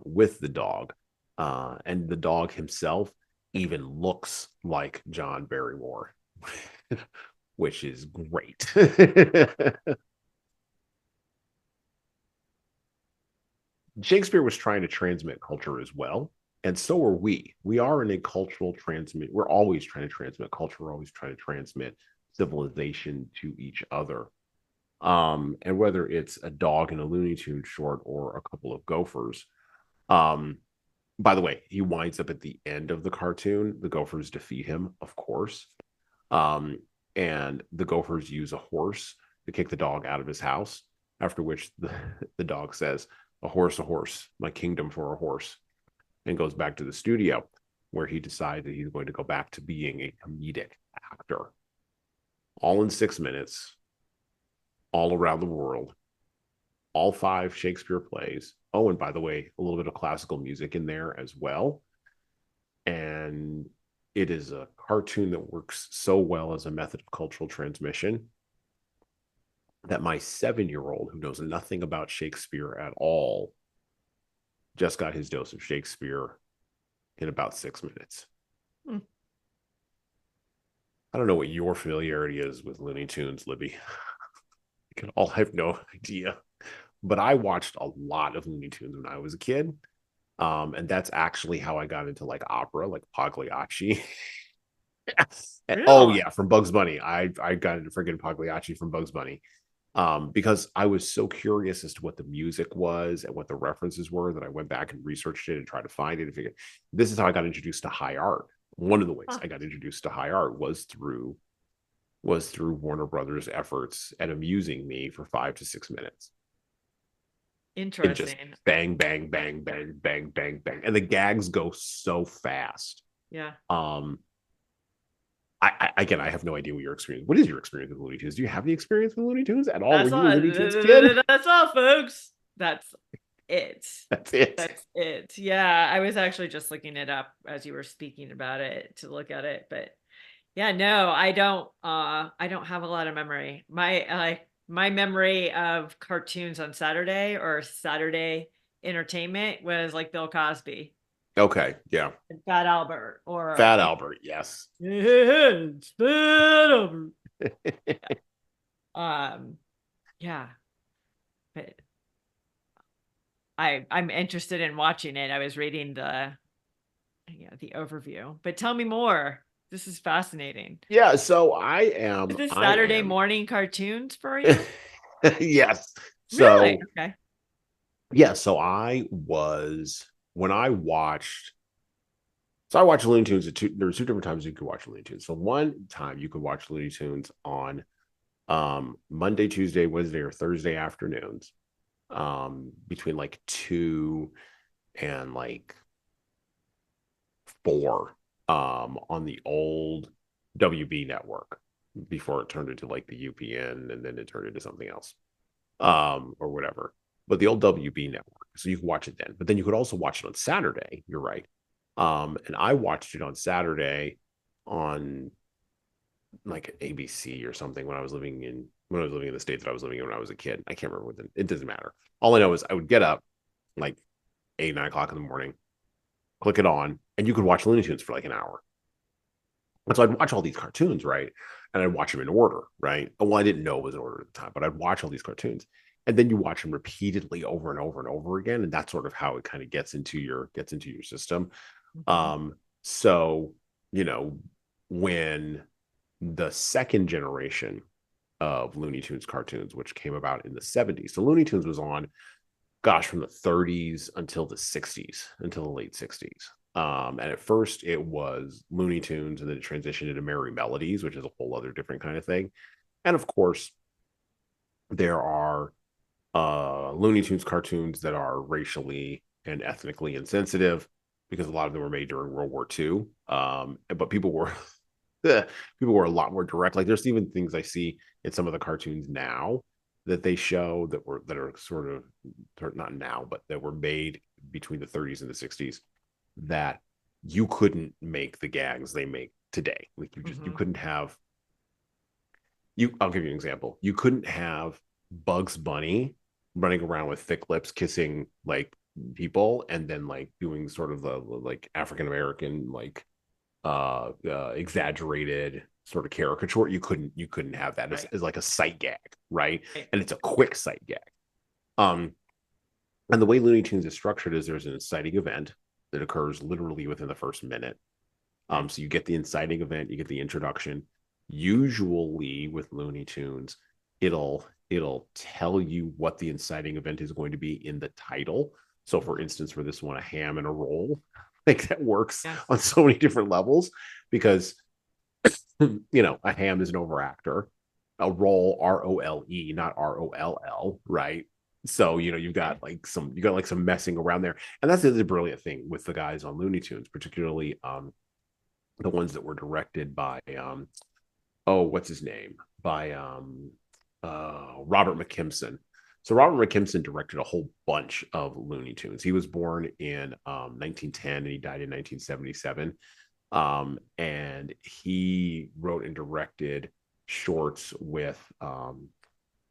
Speaker 3: with the dog, and the dog himself even looks like John Barrymore, which is great. Shakespeare was trying to transmit culture as well, and so are we. We are in a cultural transmit. We're always trying to transmit culture. We're always trying to transmit civilization to each other. And whether it's a dog in a Looney Tunes short or a couple of gophers. By the way, he winds up at the end of the cartoon. The gophers defeat him, of course. And the gophers use a horse to kick the dog out of his house, after which the dog says, a horse, my kingdom for a horse, and goes back to the studio where he decides that he's going to go back to being a comedic actor. All in 6 minutes, all around the world, all 5 Shakespeare plays. Oh, and by the way, a little bit of classical music in there as well. And it is a cartoon that works so well as a method of cultural transmission that my 7-year-old, who knows nothing about Shakespeare at all, just got his dose of Shakespeare in about 6 minutes. I don't know what your familiarity is with Looney Tunes, Libby. I have no idea. But I watched a lot of Looney Tunes when I was a kid. And that's actually how I got into like opera, like Pagliacci. And,
Speaker 2: Really?
Speaker 3: oh yeah, from Bugs Bunny. I got into friggin' Pagliacci from Bugs Bunny. Because I was so curious as to what the music was and what the references were that I went back and researched it and tried to find it and figured this is how I got introduced to high art. One of the ways I got introduced to high art was through Warner Brothers' efforts at amusing me for 5 to 6 minutes.
Speaker 2: Interesting.
Speaker 3: And just bang, bang, bang, bang, bang, bang, bang. And the gags go so fast.
Speaker 2: Yeah.
Speaker 3: I have no idea what your experience. What is your experience with Looney Tunes? Do you have any experience with Looney Tunes at all?
Speaker 2: That's
Speaker 3: Were
Speaker 2: all.
Speaker 3: you a Looney Tunes kid?
Speaker 2: That's all, folks. That's it.
Speaker 3: That's it.
Speaker 2: That's it. Yeah, I was actually just looking it up as you were speaking about it to look at it, but yeah, no, I don't have a lot of memory. My My memory of cartoons on Saturday or Saturday entertainment was like Bill Cosby
Speaker 3: Okay, yeah.
Speaker 2: and Fat Albert or
Speaker 3: Fat Albert, yes.
Speaker 2: it's Fat Albert. Yeah, but I'm interested in watching it. I was reading the overview, but tell me more. This is fascinating.
Speaker 3: Yeah, so
Speaker 2: Is this
Speaker 3: I
Speaker 2: Saturday
Speaker 3: am
Speaker 2: morning cartoons for you?
Speaker 3: yes.
Speaker 2: Really?
Speaker 3: So
Speaker 2: Okay.
Speaker 3: yeah, so I was when I watched so I watched Looney Tunes there were two different times you could watch Looney Tunes. So one time you could watch Looney Tunes on Monday, Tuesday, Wednesday, or Thursday afternoons, between like 2 and like 4, on the old WB network before it turned into like the UPN and then it turned into something else, or whatever. But the old WB network, so you could watch it then. But then you could also watch it on Saturday. You're right. And I watched it on Saturday on like ABC or something when I was living in the state that I was living in when I was a kid. I can't remember it doesn't matter. All I know is I would get up like 8, 9 o'clock in the morning, click it on, and you could watch Looney Tunes for like an hour. And so I'd watch all these cartoons, right? And I'd watch them in order, right? Well, I didn't know it was in order at the time, but I'd watch all these cartoons. And then you watch them repeatedly over and over and over again. And that's sort of how it kind of gets into your system. So, you know, when the second generation of Looney Tunes cartoons, which came about in the 70s. So Looney Tunes was on, gosh, from the 30s until the 60s, until the late 60s. And at first it was Looney Tunes, and then it transitioned into Merry Melodies, which is a whole other different kind of thing. And of course, there are Looney Tunes cartoons that are racially and ethnically insensitive because a lot of them were made during World War II. But people were people were a lot more direct. Like there's even things I see in some of the cartoons now that they show that are sort of not now, but that were made between the 30s and the 60s that you couldn't make the gags they make today. Like you couldn't have I'll give you an example. You couldn't have Bugs Bunny running around with thick lips kissing like people and then like doing sort of the like African American like exaggerated sort of caricature. You couldn't have that as like a sight gag, right? And it's a quick sight gag. And the way Looney Tunes is structured is there's an inciting event that occurs literally within the first minute. So you get the inciting event, you get the introduction. Usually with Looney Tunes, it'll tell you what the inciting event is going to be in the title. So for instance, for this one, a ham and a roll, like that works on so many different levels because a ham is an overactor, a roll, ROLE, not ROLL, right? So you've got like some messing around there, and that's the other brilliant thing with the guys on Looney Tunes, particularly the ones that were directed by what's his name, by Robert McKimson. So Robert McKimson directed a whole bunch of Looney Tunes. He was born in 1910 and he died in 1977. And he wrote and directed shorts with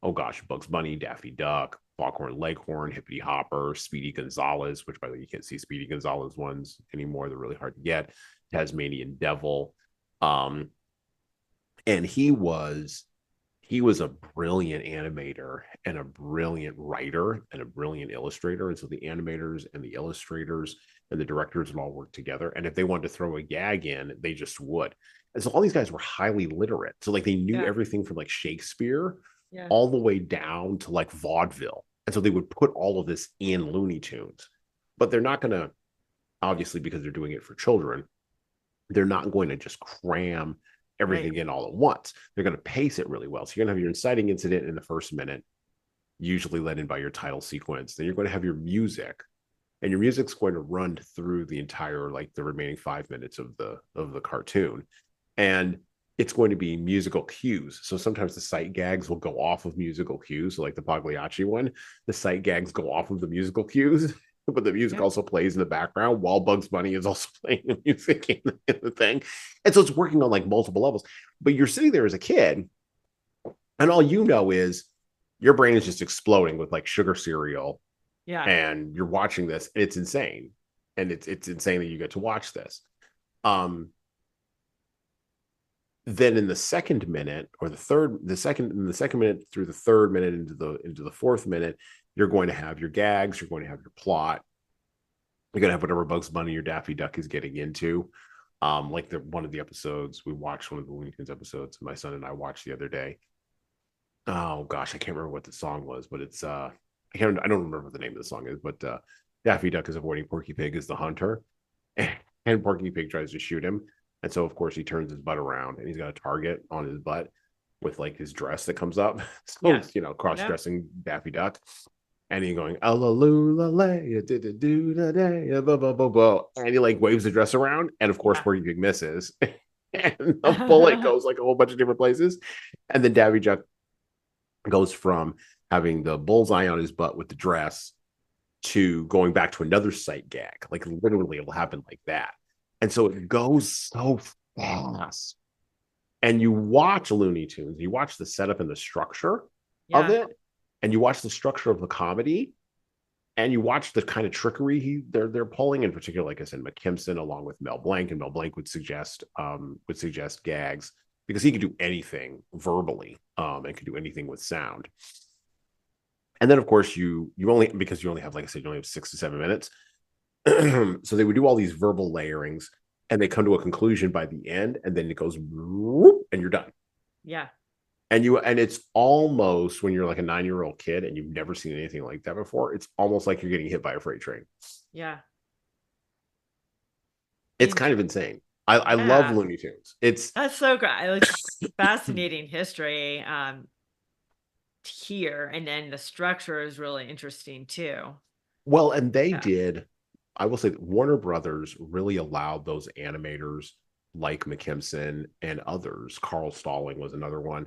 Speaker 3: Bugs Bunny, Daffy Duck, Foghorn Leghorn, Hippity Hopper, Speedy Gonzales, which by the way, you can't see Speedy Gonzales ones anymore. They're really hard to get. Tasmanian Devil. And he was a brilliant animator and a brilliant writer and a brilliant illustrator. And so the animators and the illustrators and the directors would all work together. And if they wanted to throw a gag in, they just would. And so all these guys were highly literate. So like they knew everything from like Shakespeare all the way down to like vaudeville. And so they would put all of this in Looney Tunes. But they're not going to, obviously, because they're doing it for children, they're not going to just cram everything in all at once. They're going to pace it really well. So you're going to have your inciting incident in the first minute, usually led in by your title sequence. Then you're going to have your music, and your music's going to run through the entire, like the remaining 5 minutes of the cartoon. And it's going to be musical cues. So sometimes the sight gags will go off of musical cues. So like the Pagliacci one, the sight gags go off of the musical cues, but the music also plays in the background while Bugs Bunny is also playing the music in the thing. And so it's working on like multiple levels. But you're sitting there as a kid, and all you know is your brain is just exploding with like sugar cereal,
Speaker 2: Yeah.
Speaker 3: and you're watching this. It's insane, and it's insane that you get to watch this. Then in the second minute or the second minute through the third minute into the fourth minute, you're going to have your gags, you're going to have your plot, you're going to have whatever Bugs Bunny or Daffy Duck is getting into. Like one of the episodes we watched, one of the Looney Tunes episodes my son and I watched the other day. Oh gosh, I can't remember what the song was, but it's I don't remember what the name of the song is, but Daffy Duck is avoiding Porky Pig as the hunter, and Porky Pig tries to shoot him. And so, of course, he turns his butt around and he's got a target on his butt with like his dress that comes up. So
Speaker 2: Yeah.
Speaker 3: it's, cross dressing Daffy Duck. And he's going, and he like waves the dress around. And of course, Porky Pig misses. And the bullet goes like a whole bunch of different places. And then Daffy Duck goes from having the bullseye on his butt with the dress to going back to another sight gag. Like literally, it'll happen like that. And so it goes so fast. And you watch Looney Tunes, you watch the setup and the structure of it, and you watch the structure of the comedy, and you watch the kind of trickery they're pulling. In particular, like I said, McKimson along with Mel Blanc, and Mel Blanc would suggest gags because he could do anything verbally, and could do anything with sound. And then, of course, you only have, like I said, you only have 6 to 7 minutes. So they would do all these verbal layerings, and they come to a conclusion by the end, and then it goes whoop, and you're done.
Speaker 2: Yeah.
Speaker 3: And it's almost, when you're like a 9-year-old kid and you've never seen anything like that before, it's almost like you're getting hit by a freight train.
Speaker 2: Yeah.
Speaker 3: It's kind of insane. I love Looney Tunes.
Speaker 2: That's so great. It's fascinating history here, and then the structure is really interesting too.
Speaker 3: Well, and they did. I will say that Warner Brothers really allowed those animators like McKimson and others. Carl Stalling was another one.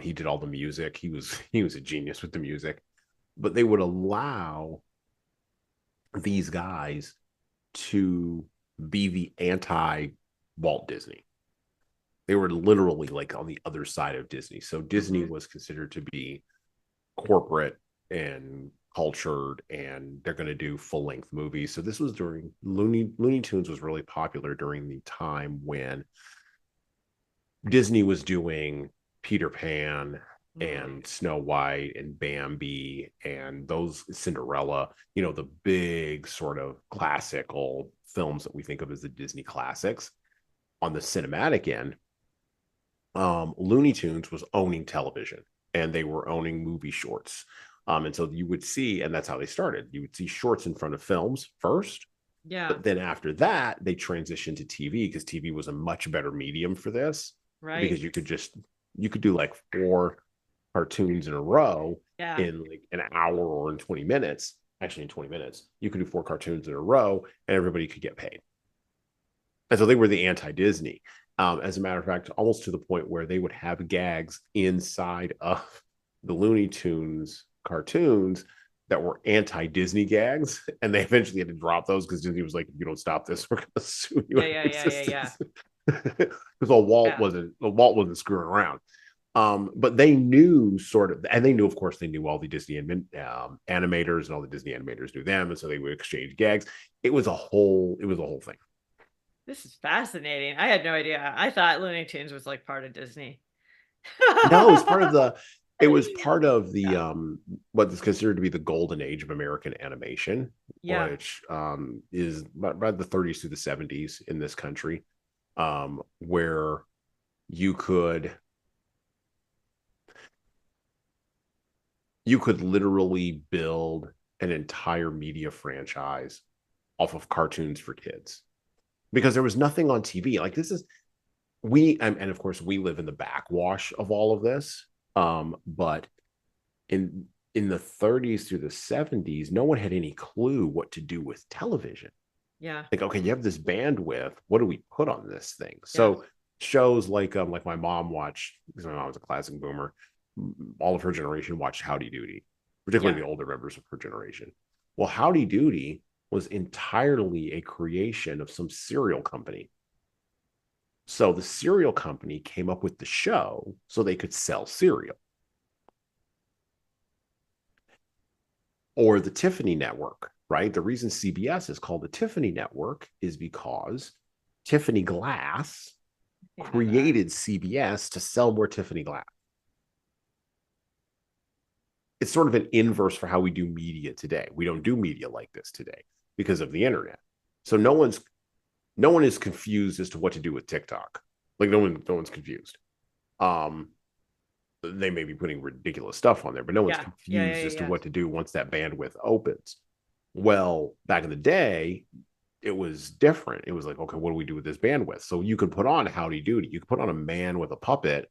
Speaker 3: He did all the music. He was a genius with the music. But they would allow these guys to be the anti Walt Disney. They were literally like on the other side of Disney. So Disney was considered to be corporate and cultured, and they're going to do full-length movies. So this was during Looney Tunes was really popular during the time when Disney was doing Peter Pan and Snow White and Bambi and those Cinderella, the big sort of classical films that we think of as the Disney classics. On the cinematic end, Looney Tunes was owning television, and they were owning movie shorts. And so you would see, and that's how they started. You would see shorts in front of films first.
Speaker 2: Yeah.
Speaker 3: But then after that, they transitioned to TV, because TV was a much better medium for this.
Speaker 2: Right.
Speaker 3: Because you could do like 4 cartoons in a row in like an hour or in 20 minutes. Actually, in 20 minutes, you could do 4 cartoons in a row and everybody could get paid. And so they were the anti-Disney. As a matter of fact, almost to the point where they would have gags inside of the Looney Tunes cartoons that were anti-Disney gags, and they eventually had to drop those because Disney was like, "If you don't stop this, we're going to sue you."
Speaker 2: Yeah.
Speaker 3: Because Walt wasn't screwing around. But they knew of course, they knew all the Disney animators, and all the Disney animators knew them, and so they would exchange gags. It was a whole thing.
Speaker 2: This is fascinating. I had no idea. I thought Looney Tunes was like part of Disney.
Speaker 3: No, it was part of the what is considered to be the golden age of American animation, which is by the 30s through the 70s in this country, where you could literally build an entire media franchise off of cartoons for kids, because there was nothing on TV. Like and of course we live in the backwash of all of this. But in the 30s through the 70s, no one had any clue what to do with television.
Speaker 2: Yeah.
Speaker 3: Like, okay, you have this bandwidth. What do we put on this thing? So shows like my mom watched, because my mom was a classic boomer. All of her generation watched Howdy Doody, particularly the older members of her generation. Well, Howdy Doody was entirely a creation of some cereal company. So the cereal company came up with the show so they could sell cereal. or the Tiffany network, right? The reason CBS is called the Tiffany network is because Tiffany Glass created CBS to sell more Tiffany glass. It's sort of an inverse for how we do media today. We don't do media like this today because of the internet. So no one is confused as to what to do with TikTok. Like no one's confused. They may be putting ridiculous stuff on there, but no one's confused as to what to do once that bandwidth opens. Well, back in the day, it was different. It was like, okay, what do we do with this bandwidth? So you could put on Howdy Doody. You could put on a man with a puppet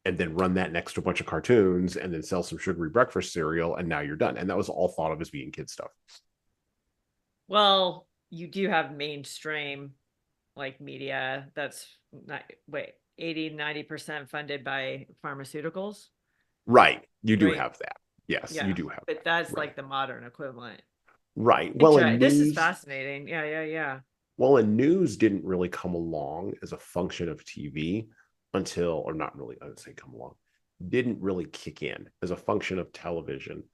Speaker 3: and then run that next to a bunch of cartoons and then sell some sugary breakfast cereal, and now you're done. And that was all thought of as being kid stuff.
Speaker 2: Well, you do have mainstream like media that's not 80-90% funded by pharmaceuticals.
Speaker 3: Right. You do have that. Yes, you do have
Speaker 2: but that's like the modern equivalent.
Speaker 3: Right. Well,
Speaker 2: this is fascinating. Yeah.
Speaker 3: Well, and news didn't really come along as a function of TV until, or not really, I would say come along, didn't really kick in as a function of television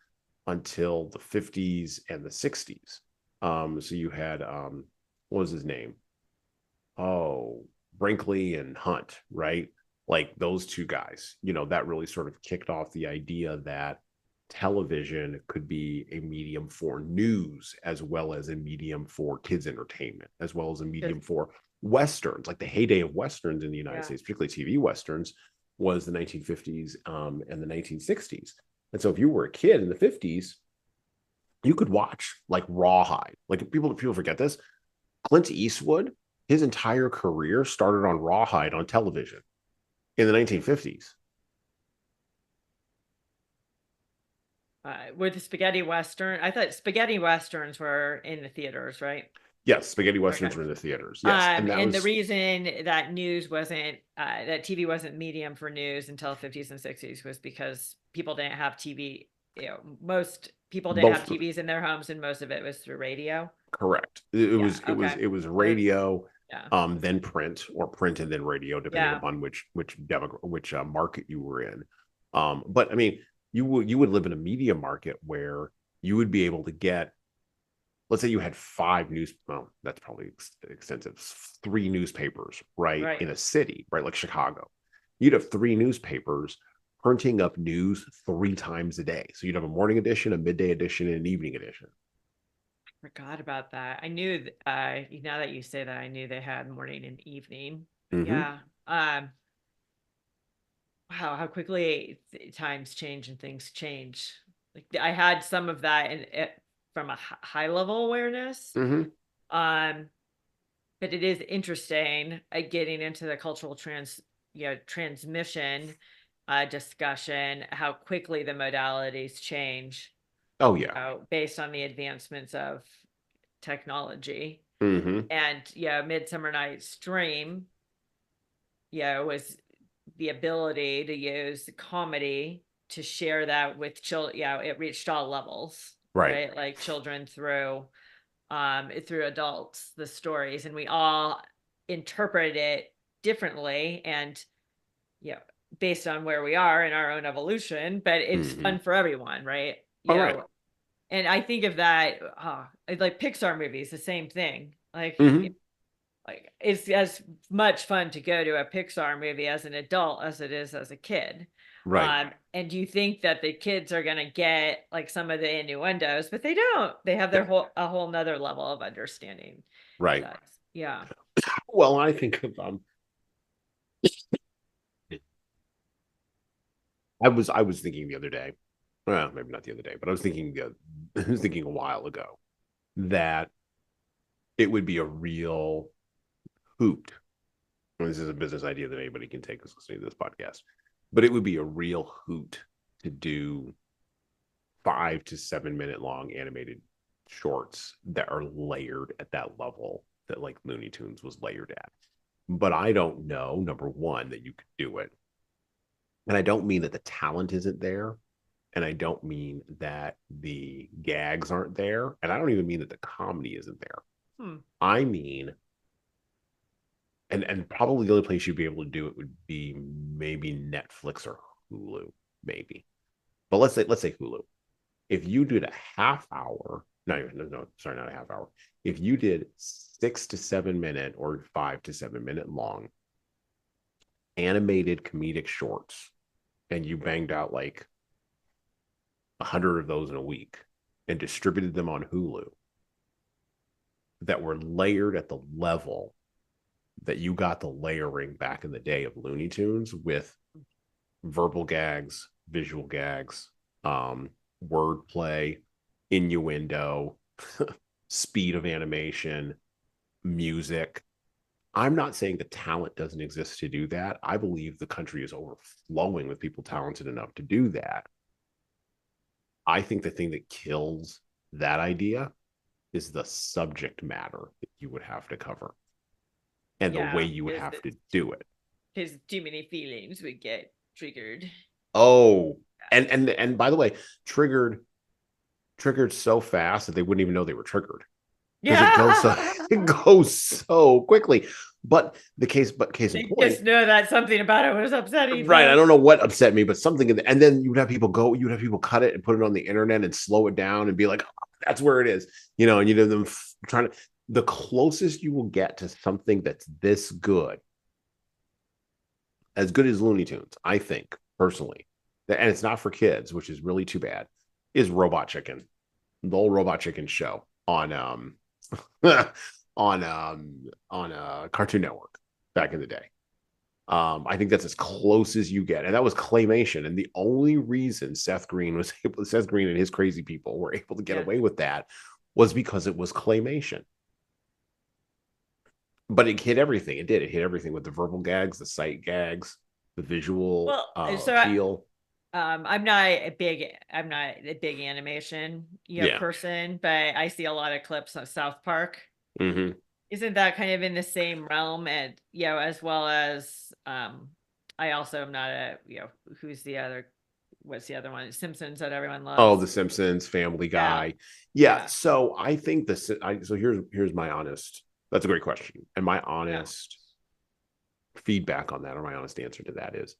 Speaker 3: until the 50s and the 60s. So you had, what was his name? Oh, Brinkley and Hunt, right? Like those two guys, that really sort of kicked off the idea that television could be a medium for news as well as a medium for kids entertainment, as well as a medium for Westerns. Like the heyday of Westerns in the United States, particularly TV Westerns, was the 1950s and the 1960s. And so if you were a kid in the 50s, you could watch like Rawhide. Like people forget this. Clint Eastwood, his entire career started on Rawhide on television in the 1950s.
Speaker 2: With the spaghetti western, I thought spaghetti westerns were in the theaters, right?
Speaker 3: Yes, spaghetti westerns were in the theaters. Yes,
Speaker 2: and the reason that news wasn't that TV wasn't medium for news until the 50s and 60s was because people didn't have TV. Most people didn't have TVs in their homes, and most of it was through radio.
Speaker 3: Correct. It was radio, then print, or print and then radio, depending upon which market you were in. But I mean, you would live in a media market where you would be able to get, let's say you had 5 news, well, that's probably extensive, 3 newspapers, right, in a city, right, like Chicago. You'd have 3 newspapers printing up news 3 times a day. So you'd have a morning edition, a midday edition, and an evening edition.
Speaker 2: I forgot about that. I knew, now that you say that, I knew they had morning and evening.
Speaker 3: Mm-hmm.
Speaker 2: Yeah. Wow, how quickly times change and things change. Like I had some of that from a high level awareness.
Speaker 3: Mm-hmm.
Speaker 2: But it is interesting getting into the cultural transmission discussion, how quickly the modalities change.
Speaker 3: Oh yeah.
Speaker 2: Based on the advancements of technology.
Speaker 3: Mm-hmm.
Speaker 2: And Midsummer Night's Dream, was the ability to use comedy to share that with children. It reached all levels, right? Like children through adults, the stories, and we all interpret it differently and based on where we are in our own evolution, but it's fun for everyone, right?
Speaker 3: Right.
Speaker 2: And I think of that like Pixar movies, the same thing. Like like it's as much fun to go to a Pixar movie as an adult as it is as a kid.
Speaker 3: Right.
Speaker 2: And you think that the kids are going to get like some of the innuendos, but they don't. They have their a whole nother level of understanding.
Speaker 3: Right.
Speaker 2: Yeah.
Speaker 3: Well, I think of I was thinking the other day, well, maybe not the other day, but I was thinking a while ago that it would be a real hoot. This is a business idea that anybody can take as listening to this podcast, but it would be a real hoot to do 5 to 7 minute long animated shorts that are layered at that level that like Looney Tunes was layered at. But I don't know, number one, that you could do it. And I don't mean that the talent isn't there. And I don't mean that the gags aren't there. And I don't even mean that the comedy isn't there. I mean, and probably the only place you'd be able to do it would be maybe Netflix or Hulu, maybe. But let's say Hulu. If you did a half hour, no, sorry, not a half hour. If you did 6 to 7 minute or 5 to 7 minute long animated comedic shorts, and you banged out like 100 of those in a week and distributed them on Hulu that were layered at the level that you got the layering back in the day of Looney Tunes with verbal gags, visual gags, wordplay, innuendo, speed of animation, music. I'm not saying the talent doesn't exist to do that. I believe the country is overflowing with people talented enough to do that. I think the thing that kills that idea is the subject matter that you would have to cover and the way you would have to do it.
Speaker 2: Because too many feelings would get triggered.
Speaker 3: Oh, and by the way, triggered so fast that they wouldn't even know they were triggered.
Speaker 2: Yeah,
Speaker 3: it goes so quickly. But case in point,
Speaker 2: just know that something about it was upsetting.
Speaker 3: Right. I don't know what upset me, but something. And then you would have people cut it and put it on the internet and slow it down and be like, oh, that's where it is, and you know them trying to. The closest you will get to something that's this good, as good as Looney Tunes, I think personally, and it's not for kids, which is really too bad, is Robot Chicken, the old Robot Chicken show on Cartoon Network back in the day. I think that's as close as you get, and that was claymation. And the only reason Seth Green and his crazy people were able to get away with that was because it was claymation. But it hit everything. It did. It hit everything with the verbal gags, the sight gags, the visual appeal.
Speaker 2: I'm not a big animation person, but I see a lot of clips of South Park.
Speaker 3: Mm-hmm.
Speaker 2: Isn't that kind of in the same realm? And as well as I also am not a what's the other one? Simpsons that everyone loves.
Speaker 3: Oh, The Simpsons, Family Guy. Yeah. So I think so here's my honest. That's a great question, and my honest feedback on that, or my honest answer to that is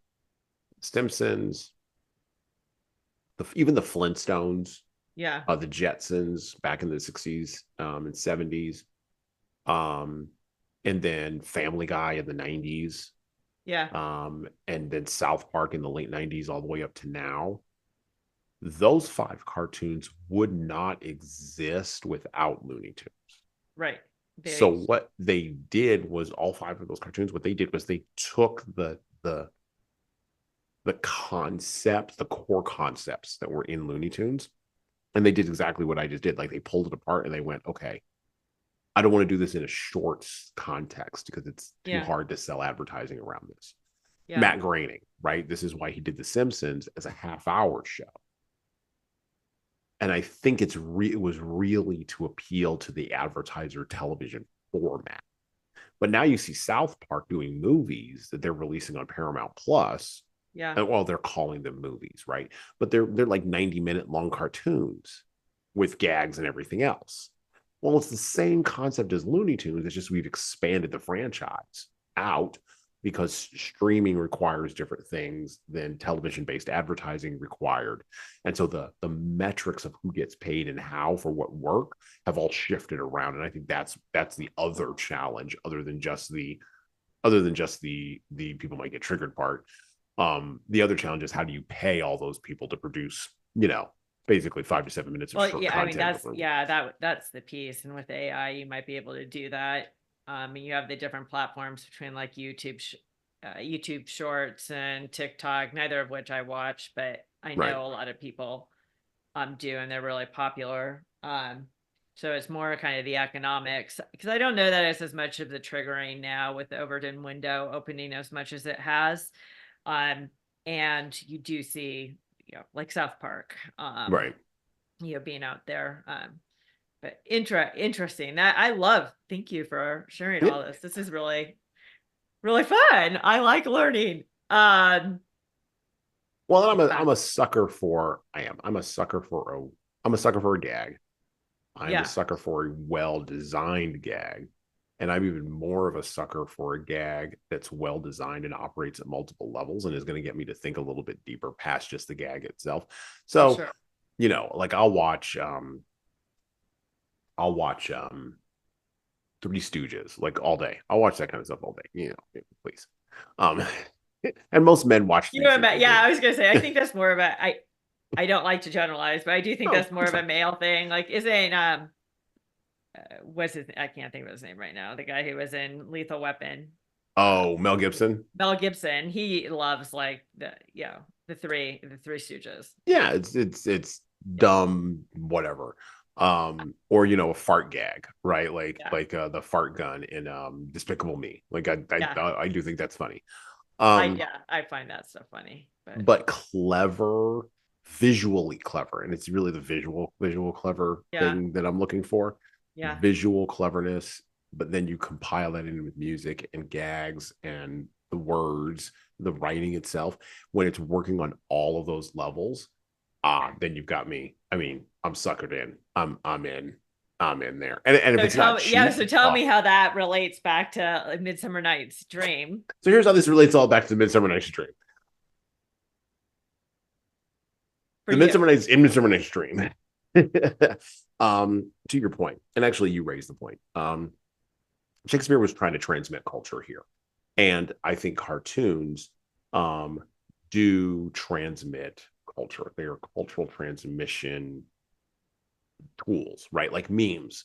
Speaker 3: Simpsons. Even the Flintstones, the Jetsons back in the 60s and 70s, and then Family Guy in the 90s, and then South Park in the late 90s all the way up to now. Those 5 cartoons would not exist without Looney Tunes.
Speaker 2: Right.
Speaker 3: So what they did was, all 5 of those cartoons, what they did was they took the concepts, the core concepts that were in Looney Tunes, and they did exactly what I just did. Like, they pulled it apart and they went, okay, I don't want to do this in a shorts context because it's too hard to sell advertising around this. Matt Groening, right? This is why he did The Simpsons as a half-hour show. And I think it was really to appeal to the advertiser television format. But now you see South Park doing movies that they're releasing on Paramount Plus. And, well, they're calling them movies, right? But they're like 90-minute long cartoons with gags and everything else. Well, it's the same concept as Looney Tunes. It's just we've expanded the franchise out because streaming requires different things than television-based advertising required. And so the metrics of who gets paid and how for what work have all shifted around. And I think that's the other challenge, other than just the people might get triggered part. The other challenge is, how do you pay all those people to produce, basically 5 to 7 minutes of short content?
Speaker 2: That's the piece. And with AI, you might be able to do that. You have the different platforms between like YouTube Shorts and TikTok, neither of which I watch, but I know a lot of people do, and they're really popular. So it's more kind of the economics, because I don't know that it's as much of the triggering now with the Overton window opening as much as it has. And you do see, like South Park, being out there. But interesting. Thank you for sharing all this. This is really, really fun. I like learning.
Speaker 3: Well, I'm a sucker for a gag. I'm a sucker for a well-designed gag. And I'm even more of a sucker for a gag that's well-designed and operates at multiple levels and is going to get me to think a little bit deeper past just the gag itself. So, like I'll watch Three Stooges like all day. I'll watch that kind of stuff all day, please. Um, and most men watch Three Stooges.
Speaker 2: Yeah, I was gonna say, I think that's more of a, I don't like to generalize, but I do think that's more of a male thing. Like, isn't what's his? I can't think of his name right now. The guy who was in Lethal Weapon.
Speaker 3: Oh, Mel Gibson.
Speaker 2: Mel Gibson. He loves like the Three Stooges.
Speaker 3: Yeah, it's dumb, whatever. Or a fart gag, right? Like the fart gun in Despicable Me. Like I do think that's funny.
Speaker 2: I find that stuff funny,
Speaker 3: but clever, visually clever, and it's really the visual clever thing that I'm looking for.
Speaker 2: Yeah,
Speaker 3: visual cleverness, but then you compile that in with music and gags and the words, the writing itself. When it's working on all of those levels, then you've got me. I mean, I'm suckered in. I'm in there. And if it's not cheap,
Speaker 2: so tell me how that relates back to Midsummer Night's Dream.
Speaker 3: So here's how this relates all back to the Midsummer Night's Dream. Midsummer Night's Dream. To your point, and actually you raised the point. Shakespeare was trying to transmit culture here, and I think cartoons do transmit culture. They are cultural transmission tools, right? Like memes.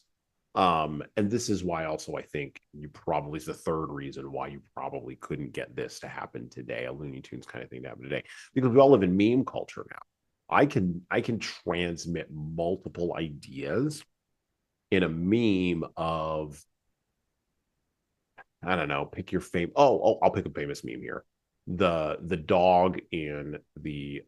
Speaker 3: And this is why also I think you probably is the third reason why you probably couldn't get this to happen today, a Looney Tunes kind of thing to happen today, because we all live in meme culture now. I can transmit multiple ideas in a meme of, I don't know, pick your fame. I'll pick a famous meme here. The dog in the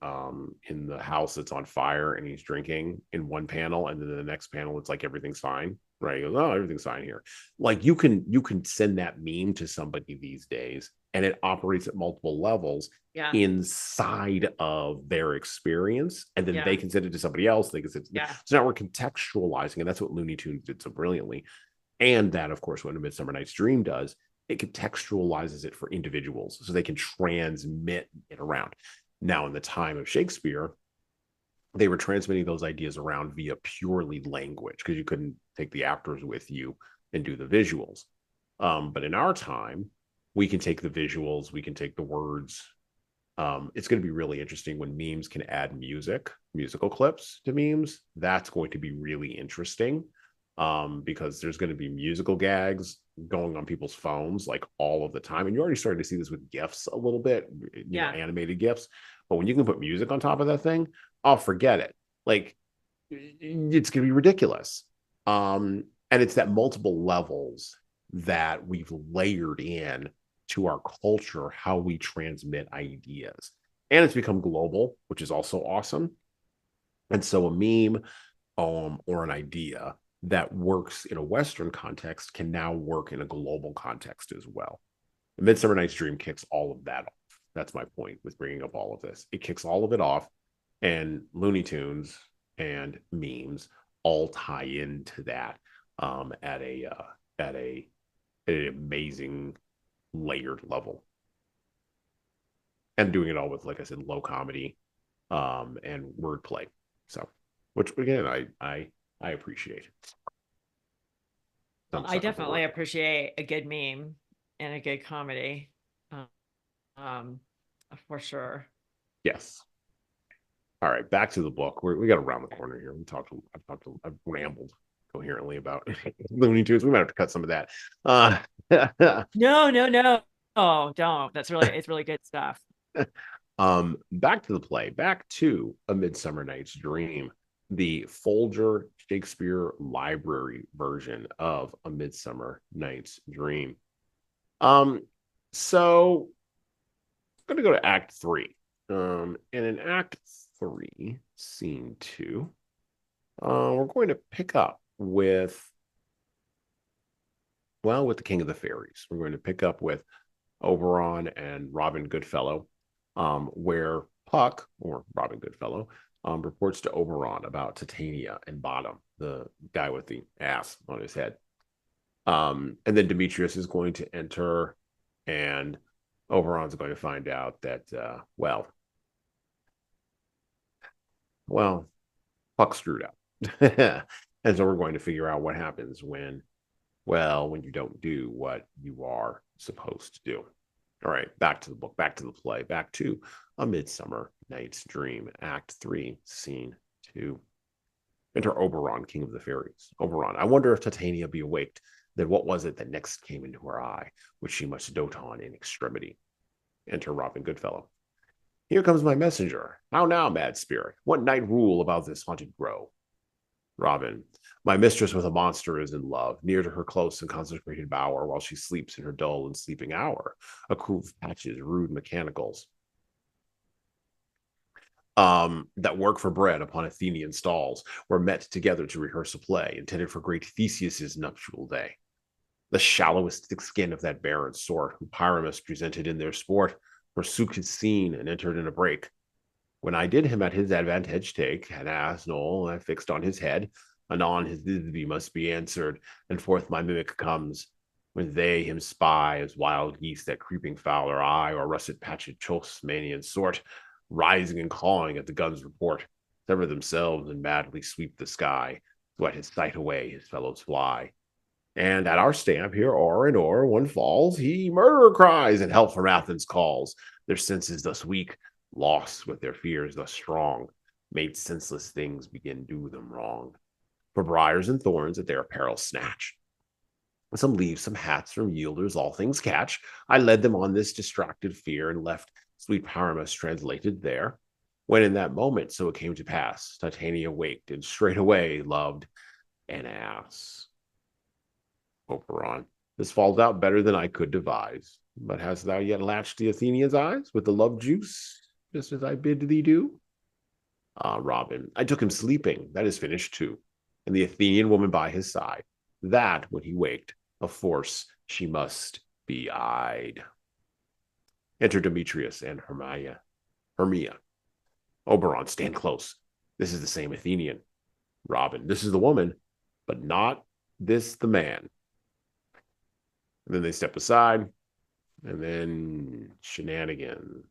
Speaker 3: house that's on fire and he's drinking in one panel, and then the next panel it's like everything's fine, right? He goes, oh, everything's fine here. Like you can send that meme to somebody these days, and it operates at multiple levels inside of their experience, and then they can send it to somebody else. They can send it. So now we're contextualizing, and that's what Looney Tunes did so brilliantly. And that, of course, what A Midsummer Night's Dream does, it contextualizes it for individuals so they can transmit it around. Now, in the time of Shakespeare, they were transmitting those ideas around via purely language, because you couldn't take the actors with you and do the visuals. But in our time, we can take the visuals, we can take the words. It's going to be really interesting when memes can add musical clips to memes. That's going to be really interesting. Because there's going to be musical gags going on people's phones like all of the time. And you're already starting to see this with GIFs a little bit, you know, animated GIFs. But when you can put music on top of that thing, I'll forget it. Like, it's going to be ridiculous. And it's that multiple levels that we've layered in to our culture, how we transmit ideas. And it's become global, which is also awesome. And so a meme or an idea that works in a Western context can now work in a global context as well. The Midsummer Night's Dream kicks all of that off. That's my point with bringing up all of this. It kicks all of it off, and Looney Tunes and memes all tie into that at an amazing layered level, and doing it all with, like I said, low comedy and wordplay. So, which again, I appreciate.
Speaker 2: I definitely appreciate a good meme and a good comedy, for sure.
Speaker 3: Yes. All right, back to the book. We got around the corner here. I've rambled coherently about Looney Tunes. We might have to cut some of that.
Speaker 2: No. Oh, don't. It's really good stuff.
Speaker 3: Back to the play. Back to A Midsummer Night's Dream, the Folger Shakespeare Library version of A Midsummer Night's Dream. So I'm going to go to Act 3. And in Act 3, Scene 2, we're going to pick up with the King of the Fairies. We're going to pick up with Oberon and Robin Goodfellow, where Puck, or Robin Goodfellow, reports to Oberon about Titania and Bottom, the guy with the ass on his head. And then Demetrius is going to enter, and Oberon's going to find out that, Puck screwed up. And so we're going to figure out what happens when you don't do what you are supposed to do. All right, back to the book, back to the play, back to A Midsummer Night's Dream, Act 3, Scene 2. Enter Oberon, King of the Fairies. Oberon, I wonder if Titania be awaked. Then what was it that next came into her eye, which she must dote on in extremity? Enter Robin Goodfellow. Here comes my messenger. How now, mad spirit? What night rule about this haunted grove? Robin, my mistress with a monster is in love, near to her close and consecrated bower, while she sleeps in her dull and sleeping hour. A crew of patches, rude mechanicals, that work for bread upon Athenian stalls, were met together to rehearse a play intended for great Theseus's nuptial day. The shallowest thick skin of that barren sort, who Pyramus presented in their sport, forsook his scene and entered in a break. When I did him at his advantage take, an ass knoll I fixed on his head, anon his Libby must be answered, and forth my mimic comes, when they him spy as wild geese that creeping fowler eye, or russet patched Chosmanian sort, rising and clawing at the gun's report, sever themselves and madly sweep the sky, so at his sight away his fellows fly. And at our stamp here, o'er and o'er, one falls, he murder cries, and help from Athens calls. Their senses thus weak, lost with their fears thus strong, made senseless things begin do them wrong. For briars and thorns at their apparel snatch, some leaves, some hats from yielders, all things catch. I led them on this distracted fear, and left sweet Pyramus translated there. When in that moment so it came to pass, Titania waked, and straightway loved an ass. Oberon, this falls out better than I could devise. But hast thou yet latched the Athenian's eyes with the love juice, just as I bid thee do? Robin, I took him sleeping, that is finished too, and the Athenian woman by his side, that when he waked, of force she must be eyed. Enter Demetrius and Hermia. Oberon, stand close. This is the same Athenian. Robin, this is the woman, but not this the man. And then they step aside, and then shenanigans.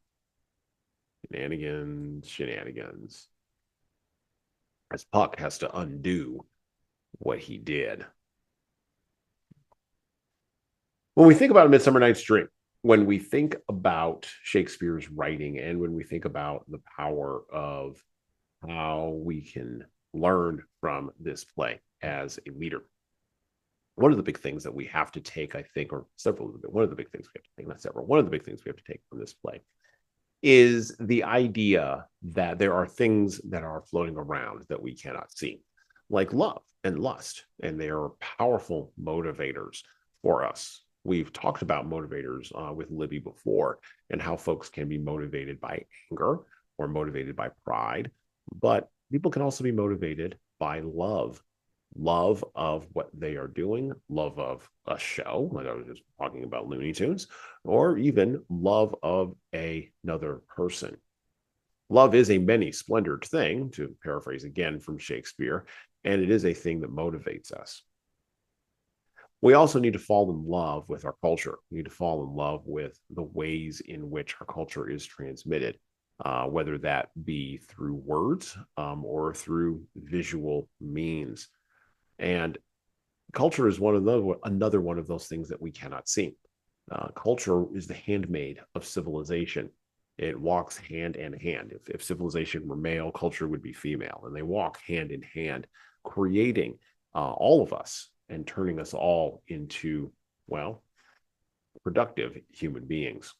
Speaker 3: As Puck has to undo what he did. When we think about A Midsummer Night's Dream, when we think about Shakespeare's writing, and when we think about the power of how we can learn from this play as a leader, one of the big things that we have to take, I think, or one of the big things we have to take, not several, one of the big things we have to take from this play is the idea that there are things that are floating around that we cannot see, like love and lust, and they are powerful motivators for us. We've talked about motivators with Libby before, and how folks can be motivated by anger or motivated by pride, but people can also be motivated by love of what they are doing, love of a show, like I was just talking about Looney Tunes, or even love of another person. Love is a many splendored thing, to paraphrase again from Shakespeare, and it is a thing that motivates us. We also need to fall in love with our culture. We need to fall in love with the ways in which our culture is transmitted, whether that be through words or through visual means. And culture is another one of those things that we cannot see. Culture is the handmaid of civilization. It walks hand in hand. If civilization were male, culture would be female, and they walk hand in hand, creating all of us and turning us all into, well, productive human beings.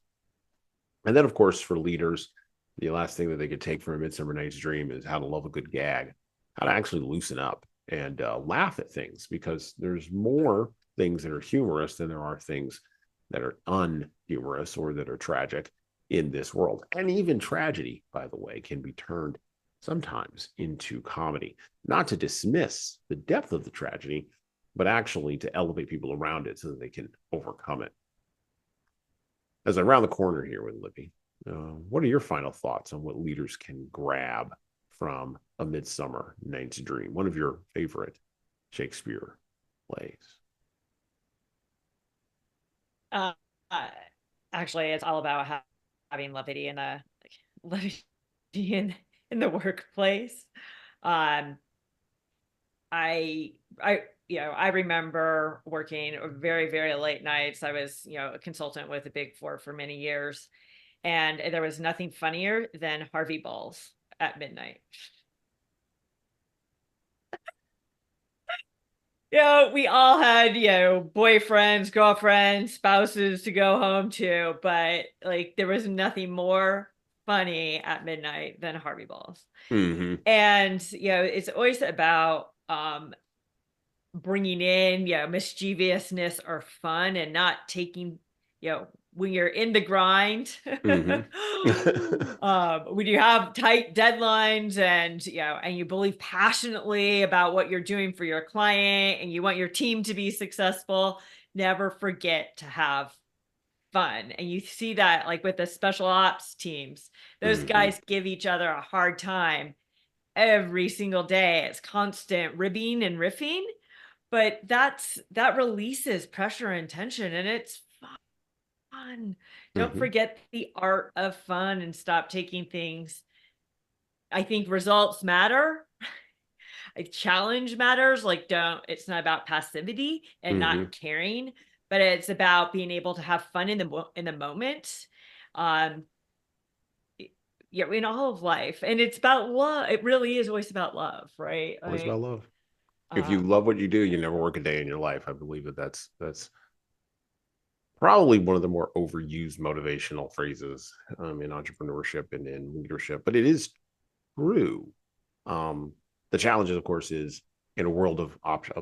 Speaker 3: And then, of course, for leaders, the last thing that they could take from A Midsummer Night's Dream is how to love a good gag, how to actually loosen up and laugh at things, because there's more things that are humorous than there are things that are unhumorous or that are tragic in this world. And even tragedy, by the way, can be turned sometimes into comedy, not to dismiss the depth of the tragedy, but actually to elevate people around it so that they can overcome it. As I round the corner here with Libby, what are your final thoughts on what leaders can grab from A Midsummer Night's Dream, one of your favorite Shakespeare plays?
Speaker 2: Actually, it's all about having levity in the workplace. Um, I remember working very, very late nights. I was, a consultant with the Big Four for many years, and there was nothing funnier than Harvey balls at midnight. We all had, boyfriends, girlfriends, spouses to go home to, but like there was nothing more funny at midnight than Harvey balls.
Speaker 3: Mm-hmm.
Speaker 2: And, it's always about bringing in, mischievousness or fun, and not taking, when you're in the grind, when you have tight deadlines and, and you believe passionately about what you're doing for your client and you want your team to be successful, never forget to have fun. And you see that like with the special ops teams, those guys give each other a hard time every single day. It's constant ribbing and riffing, but that releases pressure and tension, and it's fun. Don't forget the art of fun and stop taking things. I think results matter. A challenge matters. Like, it's not about passivity and not caring, but it's about being able to have fun in the moment. In all of life. And it's about love. It really is always about love, right?
Speaker 3: Always about love. If you love what you do, you never work a day in your life. I believe that's probably one of the more overused motivational phrases in entrepreneurship and in leadership, but it is true. The challenge, of course, is in a world of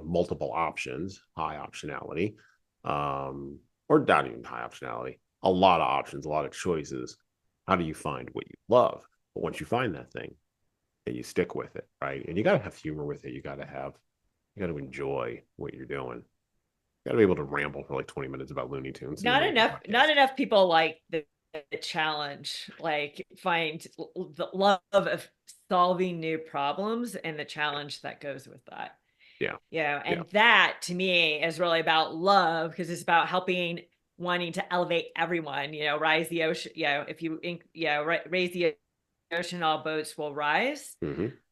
Speaker 3: multiple options, high optionality, or not even high optionality, a lot of options, a lot of choices. How do you find what you love? But once you find that thing, then you stick with it, right? And you got to have humor with it. You got to enjoy what you're doing. You got to be able to ramble for like 20 minutes about Looney Tunes.
Speaker 2: Not enough people like the challenge, like find the love of solving new problems and the challenge that goes with that. That to me is really about love, because it's about wanting to elevate everyone, rise the ocean. If you raise the ocean, all boats will rise.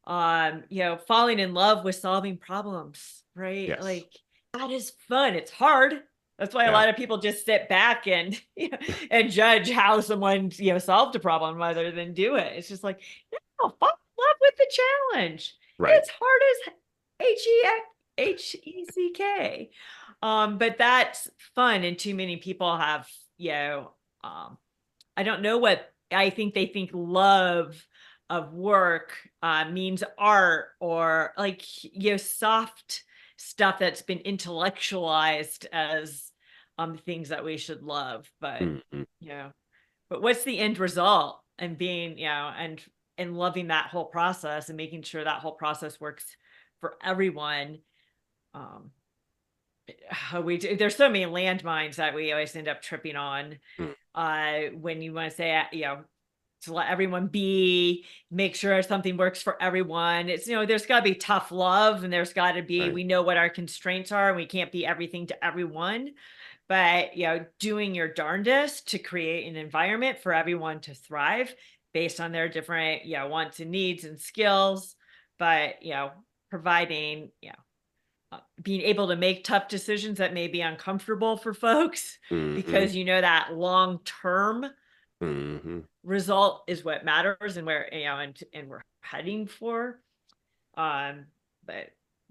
Speaker 2: Falling in love with solving problems, right?
Speaker 3: Yes.
Speaker 2: Like, that is fun. It's hard. That's why a lot of people just sit back and and judge how someone solved a problem rather than do it. It's just like, no, fall in love with the challenge.
Speaker 3: Right.
Speaker 2: It's hard as HECK. But that's fun, and too many people have, I don't know what, I think they think love of work means art, or like, soft stuff that's been intellectualized as things that we should love. But but what's the end result? And being, and loving that whole process and making sure that whole process works for everyone. There's so many landmines that we always end up tripping on when you want to say, to let everyone be, make sure something works for everyone. It's, there's got to be tough love, and there's got to be, we know what our constraints are, and we can't be everything to everyone. But, doing your darndest to create an environment for everyone to thrive based on their different, wants and needs and skills. But, providing, being able to make tough decisions that may be uncomfortable for folks, because that long-term result is what matters, and where, and we're heading for. But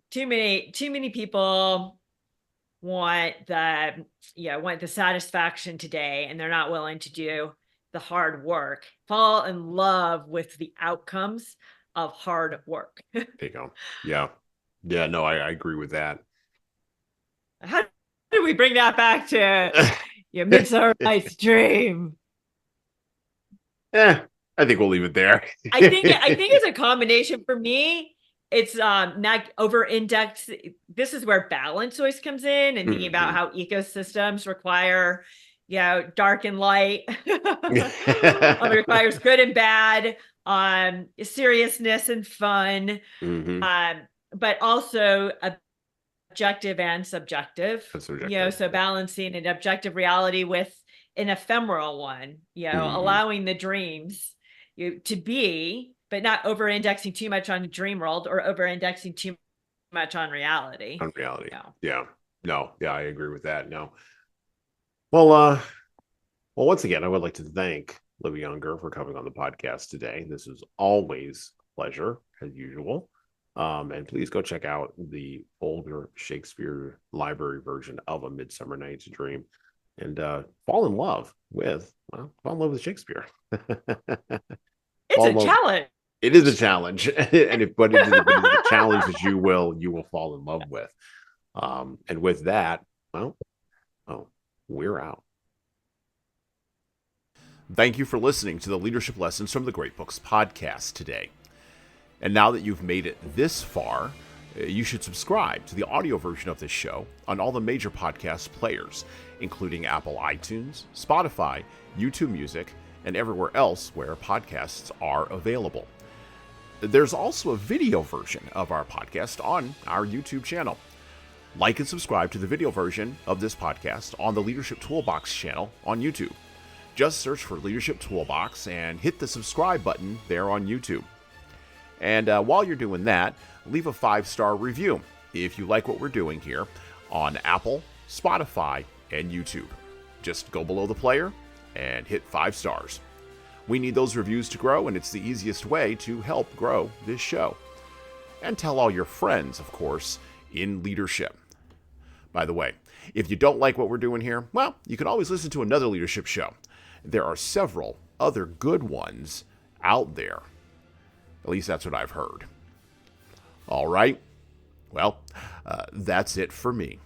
Speaker 2: too many people want the satisfaction today, and they're not willing to do the hard work, fall in love with the outcomes of hard work.
Speaker 3: There you go. Yeah, no, I agree with that.
Speaker 2: How do we bring that back to Midsummer Night's Dream?
Speaker 3: I think we'll leave it there.
Speaker 2: I think it's a combination for me. It's not over indexed. This is where balance always comes in, and thinking about how ecosystems require, dark and light. It requires good and bad, seriousness and fun, but also objective and subjective. So balancing an objective reality with an ephemeral one, allowing the dreams to be, but not over-indexing too much on dream world or over-indexing too much on reality.
Speaker 3: On reality.
Speaker 2: No.
Speaker 3: Yeah. No. Yeah, I agree with that. No. Well, once again, I would like to thank Libby Unger for coming on the podcast today. This is always a pleasure, as usual. And please go check out the older Shakespeare library version of A Midsummer Night's Dream and fall in love with Shakespeare.
Speaker 2: It's a challenge.
Speaker 3: It is a challenge, but it is a challenge that you will fall in love with. And with that, we're out.
Speaker 1: Thank you for listening to the Leadership Lessons from the Great Books podcast today. And now that you've made it this far, you should subscribe to the audio version of this show on all the major podcast players, including Apple iTunes, Spotify, YouTube Music, and everywhere else where podcasts are available. There's also a video version of our podcast on our YouTube channel. Like and subscribe to the video version of this podcast on the Leadership Toolbox channel on YouTube. Just search for Leadership Toolbox and hit the subscribe button there on YouTube. And while you're doing that, leave a 5-star review if you like what we're doing here on Apple, Spotify, and YouTube. Just go below the player and hit 5 stars. We need those reviews to grow, and it's the easiest way to help grow this show. And tell all your friends, of course, in leadership. By the way, if you don't like what we're doing here, well, you can always listen to another leadership show. There are several other good ones out there. At least that's what I've heard. All right. Well, that's it for me.